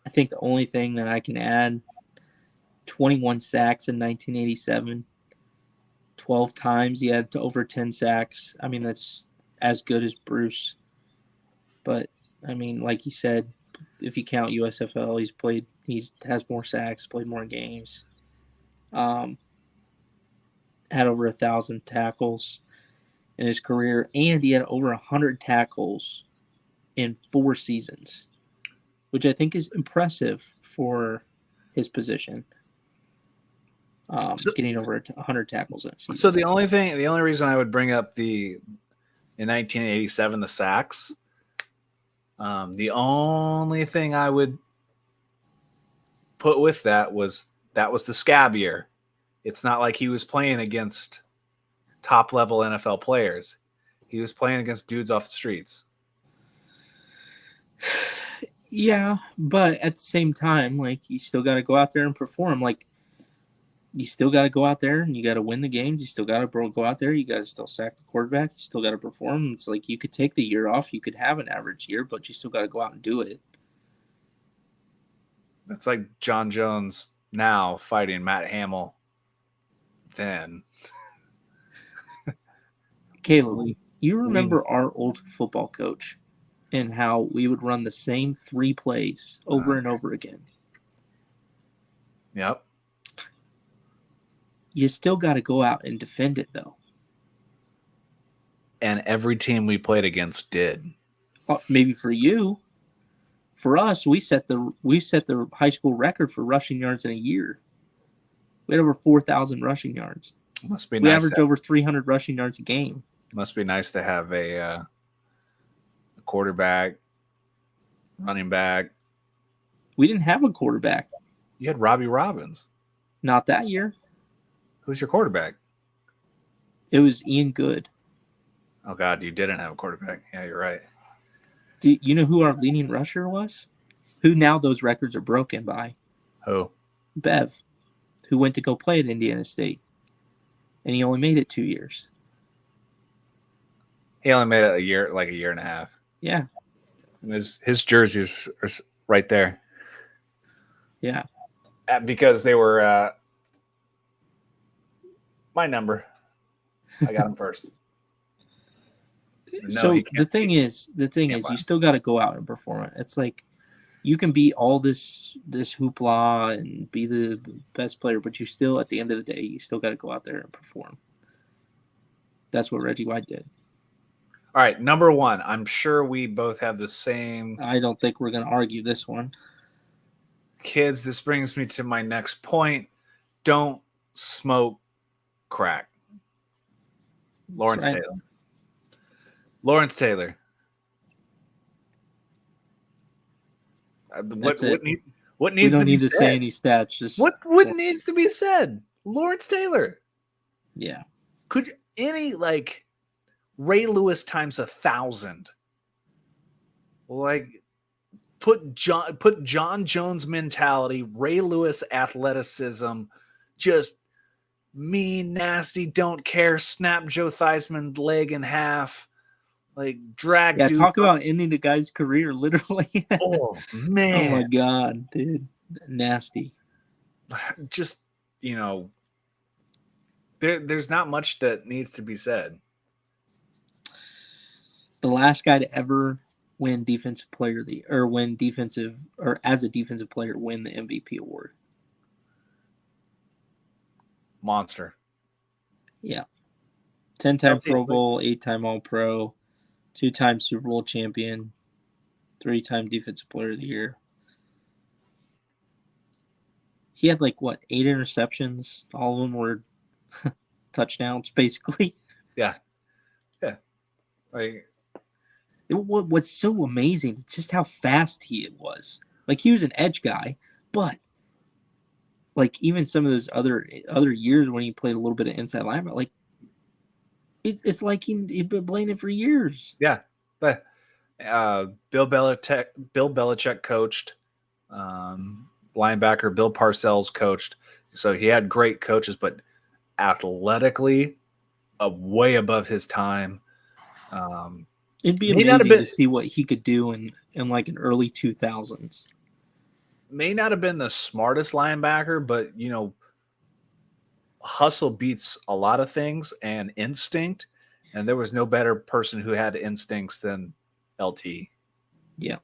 think the only thing that I can add. 21 sacks in 1987. 12 times he had to over 10 sacks. I mean, that's as good as Bruce. But, I mean, like you said, if you count USFL, he has more sacks, played more games. Had over 1,000 tackles in his career, and he had over 100 tackles in 4 seasons, which I think is impressive for his position. Getting over 100 tackles in a season. So the only reason I would bring up in 1987 the sacks, the only thing I would put with that was the scab year. It's not like he was playing against top level NFL players. He was playing against dudes off the streets. Yeah, but at the same time, like, you still got to go out there and perform. Like, you still got to go out there and you got to win the games. You still got to go out there. You got to still sack the quarterback. You still got to perform. It's like you could take the year off. You could have an average year, but you still got to go out and do it. That's like John Jones now fighting Matt Hamill then. Caleb, you remember our old football coach and how we would run the same 3 plays over and over again? Yep. You still got to go out and defend it, though. And every team we played against did. Maybe for you. For us, we set the high school record for rushing yards in a year. We had over 4,000 rushing yards. Must be we nice. Averaged over 300 rushing yards a game. Must be nice to have a quarterback, running back. We didn't have a quarterback. You had Robbie Robbins. Not that year. Who's your quarterback? It was Ian Good. Oh, God, you didn't have a quarterback. Yeah, you're right. Do you know who our leading rusher was? Who now those records are broken by? Who? Bev, who went to go play at Indiana State. And he only made it 2 years. He only made it a year and a half. Yeah. And his jerseys are right there. Yeah. Because they were my number. I got him first. So the thing is, you still got to go out and perform it. It's like you can be all this hoopla and be the best player, but you still, at the end of the day, you still got to go out there and perform. That's what Reggie White did. All right, number 1. I'm sure we both have the same. I don't think we're going to argue this one. Kids, this brings me to my next point. Don't smoke crack. Lawrence Taylor. Lawrence Taylor. What needs we don't need to say any stats. Just what needs to be said? Lawrence Taylor. Yeah. Could any Ray Lewis times 1,000? Put John Jones mentality, Ray Lewis athleticism, just mean, nasty, don't care, snap Joe Theismann's leg in half. Drag. Yeah, talk about ending the guy's career, literally. Oh, man. Oh, my God, dude. Nasty. Just, there's not much that needs to be said. The last guy to ever win defensive player as a defensive player win the MVP award. Monster. Yeah. 10-time Pro Bowl, 8-time All-Pro, 2-time Super Bowl champion, 3-time Defensive Player of the Year. He had 8 interceptions. All of them were touchdowns, basically. Yeah. Yeah. What's so amazing is just how fast he was. He was an edge guy, but even some of those other years when he played a little bit of inside linebacker, it's like he'd been playing it for years. Yeah, but Bill Belichick coached, linebacker Bill Parcells coached, so he had great coaches, but athletically, way above his time. It'd be amazing to see what he could do in an early 2000s. May not have been the smartest linebacker, but hustle beats a lot of things and instinct, and there was no better person who had instincts than LT. Yeah.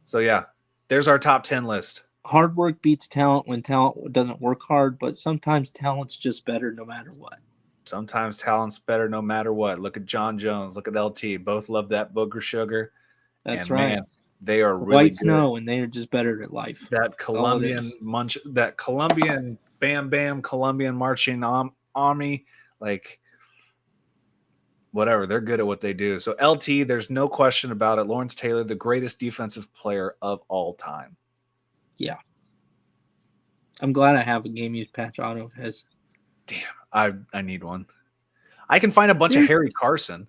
So yeah, there's our top 10 list. hard work beats talent when talent doesn't work hard, but sometimes talent's just better no matter what. Sometimes talent's better no matter what. Look at John Jones. Look at LT. Both love that booger sugar. That's And right. man, they are really White good. snow, and they are just better at life. That Colombian bam bam Colombian marching army, like whatever, they're good at what they do. So LT, there's no question about it. Lawrence Taylor, the greatest defensive player of all time. Yeah. I'm glad I have a game use patch auto of his. Damn, I need one. I can find a bunch of Harry Carson.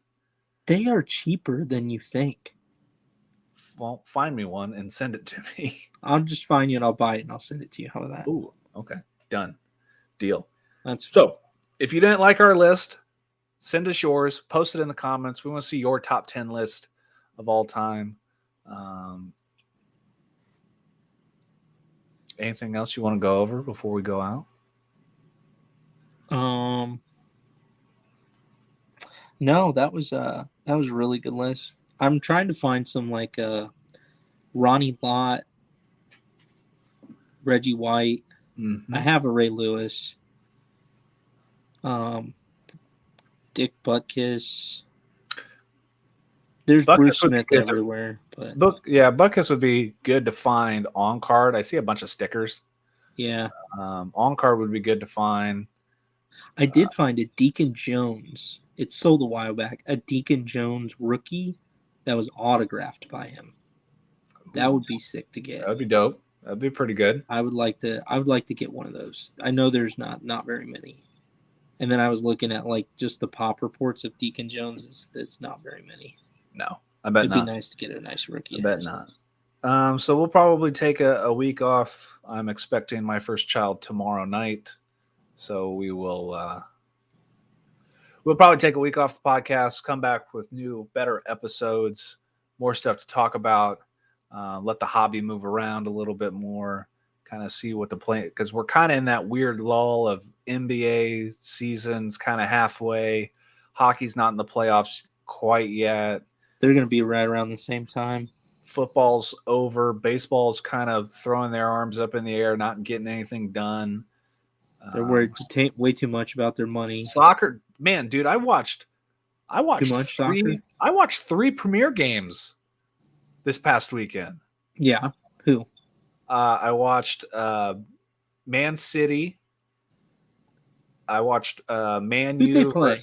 They are cheaper than you think. Well, find me one and send it to me. I'll just find you and I'll buy it and I'll send it to you. How about that? Ooh, okay. Done. Deal. That's fun. So if you didn't like our list, send us yours. Post it in the comments. We want to see your top 10 list of all time. Anything else you want to go over before we go out? No, that was a really good list. I'm trying to find some like Ronnie Lott, Reggie White. Mm-hmm. I have a Ray Lewis. Dick Butkus. There's Buckus Bruce Smith everywhere, but Buckus would be good to find on card. I see a bunch of stickers. Yeah. On card would be good to find. I did find a Deacon Jones. It sold a while back. A Deacon Jones rookie that was autographed by him. That would be sick to get. That would be dope. That'd be pretty good. I would like to get one of those. I know there's not very many. And then I was looking at like just the pop reports of Deacon Jones. It's not very many. No, I bet It'd not. be nice to get a nice rookie. I bet not. So we'll probably take a week off. I'm expecting my first child tomorrow night. So we will we'll probably take a week off the podcast, come back with new, better episodes, more stuff to talk about, let the hobby move around a little bit more, kind of see what the play, because we're kind of in that weird lull of NBA seasons, kind of halfway. Hockey's not in the playoffs quite yet. They're going to be right around the same time. Football's over. Baseball's kind of throwing their arms up in the air, not getting anything done. They're worried way too much about their money. Soccer, man, dude, I watched too much soccer? I watched 3 Premier games this past weekend. Yeah, who? I watched Man City. I watched Man U. Who'd they play?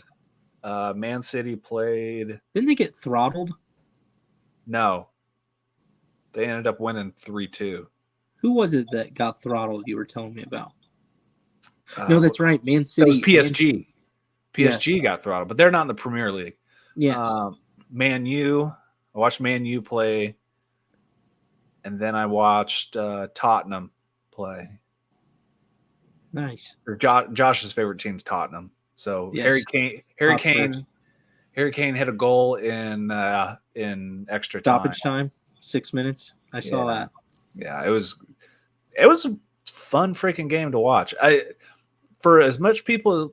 Man City played. Didn't they get throttled? No, they ended up winning 3-2. Who was it that got throttled? You were telling me about. No, that's right. Man City. That was PSG. PSG got throttled, but they're not in the Premier League. Yes. Man U. I watched Man U play, and then I watched Tottenham play. Nice. Or Josh's favorite team's Tottenham. So yes. Harry Kane hit a goal in extra time. Stoppage time, 6 minutes. I saw that. Yeah, it was a fun freaking game to watch. For as much people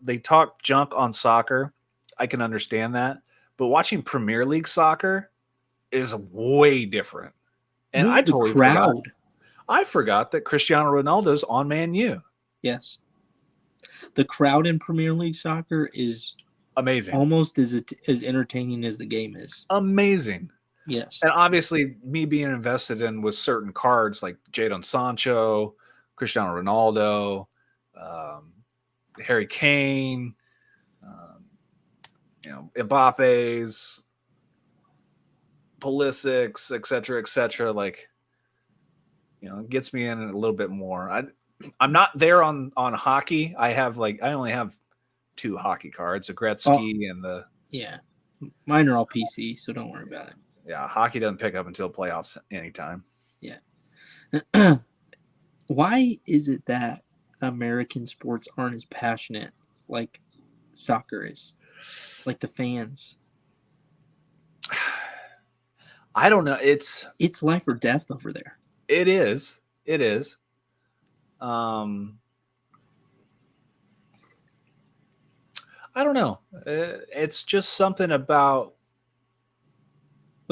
they talk junk on soccer, I can understand that. But watching Premier League soccer is way different. And I totally forgot that Cristiano Ronaldo's on Man U. Yes. The crowd in Premier League soccer is amazing. Almost as entertaining as the game is. Amazing. Yes. And obviously me being invested in with certain cards like Jadon Sancho, Cristiano Ronaldo, Harry Kane, Mbappe's, Pulisic's, et cetera, like, it gets me in a little bit more. I'm not there on hockey. I only have 2 hockey cards, a Gretzky and the. Yeah. Mine are all PC, so don't worry about it. Yeah. Hockey doesn't pick up until playoffs anytime. Yeah. Why is it that American sports aren't as passionate like soccer is? Like the fans? I don't know. It's life or death over there. It is. I don't know. It's just something about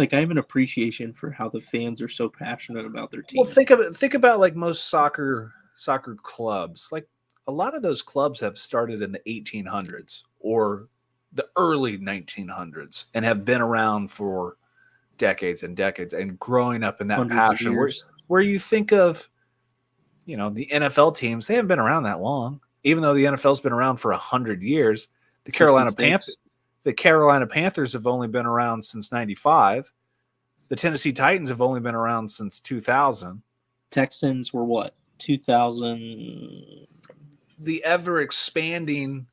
like I have an appreciation for how the fans are so passionate about their team. Well, think about like most soccer clubs. Like a lot of those clubs have started in the 1800s or the early 1900s and have been around for decades and decades and growing up in that Hundreds of passion years. where you think of, the NFL teams, they haven't been around that long. Even though the NFL's been around for 100 years, the Carolina 56. Panthers have only been around since 95. The Tennessee Titans have only been around since 2000. Texans were what? 2000. The ever expanding,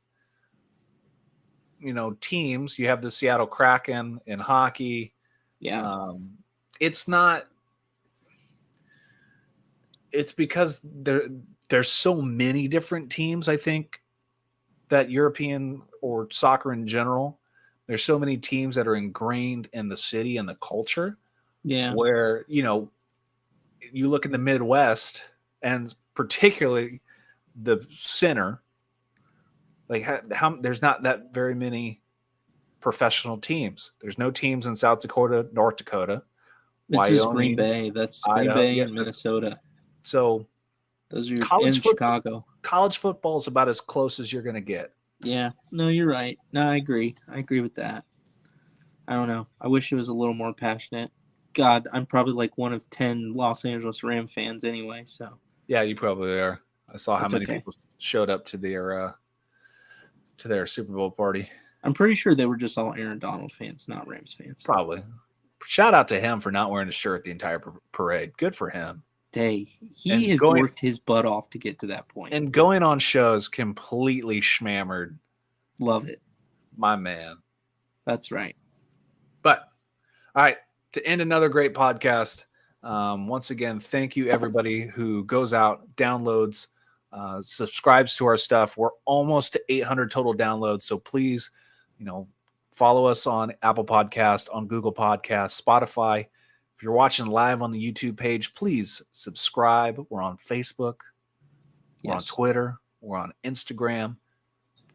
teams. You have the Seattle Kraken in hockey. Yeah. It's not. It's because there's so many different teams. I think that European or soccer in general, there's so many teams that are ingrained in the city and the culture. Yeah. Where you look in the Midwest and particularly the center, like how there's not that very many professional teams. There's no teams in South Dakota, North Dakota, It's just Wyoming, Green Bay. That's Idaho, Green Bay and Minnesota. So those are in Chicago. College football is about as close as you're going to get. Yeah. No, you're right. No, I agree. I agree with that. I don't know. I wish it was a little more passionate. God, I'm probably like one of 10 Los Angeles Ram fans anyway. So yeah, you probably are. I saw how many okay. people showed up to their Super Bowl party. I'm pretty sure they were just all Aaron Donald fans, not Rams fans. Probably. Shout out to him for not wearing a shirt the entire parade. Good for him. He has worked his butt off to get to that point. And going on shows completely schmammered. Love it. My man. That's right. But, all right, to end another great podcast, once again, thank you everybody who goes out, downloads, subscribes to our stuff. We're almost to 800 total downloads, so please, follow us on Apple Podcast, on Google Podcasts, Spotify. If you're watching live on the YouTube page, please subscribe. We're on Facebook. We're on Twitter. We're on Instagram.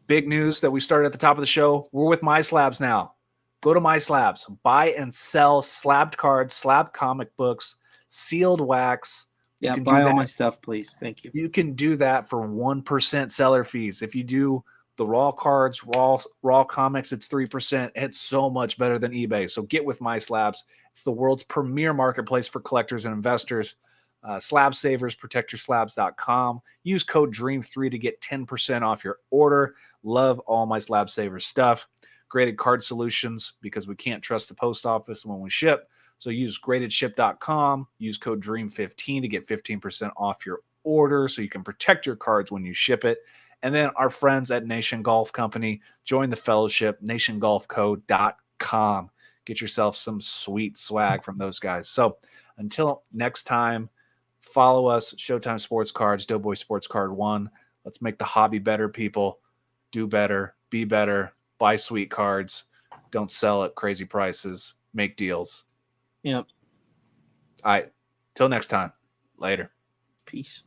Big news that we started at the top of the show. We're with MySlabs now. Go to MySlabs. Buy and sell slabbed cards, slabbed comic books, sealed wax. Yeah, buy all my stuff, please. Thank you. You can do that for 1% seller fees. If you do the raw cards, raw comics, it's 3%. It's so much better than eBay. So get with MySlabs. It's the world's premier marketplace for collectors and investors. Slab Savers, protectyourslabs.com. Use code DREAM3 to get 10% off your order. Love all my Slab Savers stuff. Graded card solutions because we can't trust the post office when we ship. So use gradedship.com. Use code DREAM15 to get 15% off your order so you can protect your cards when you ship it. And then our friends at Nation Golf Company, join the fellowship, nationgolfco.com. Get yourself some sweet swag from those guys. So until next time, follow us, Showtime Sports Cards, Doughboy Sports Card 1. Let's make the hobby better, people. Do better, be better, buy sweet cards. Don't sell at crazy prices. Make deals. Yep. All right. Till next time. Later. Peace.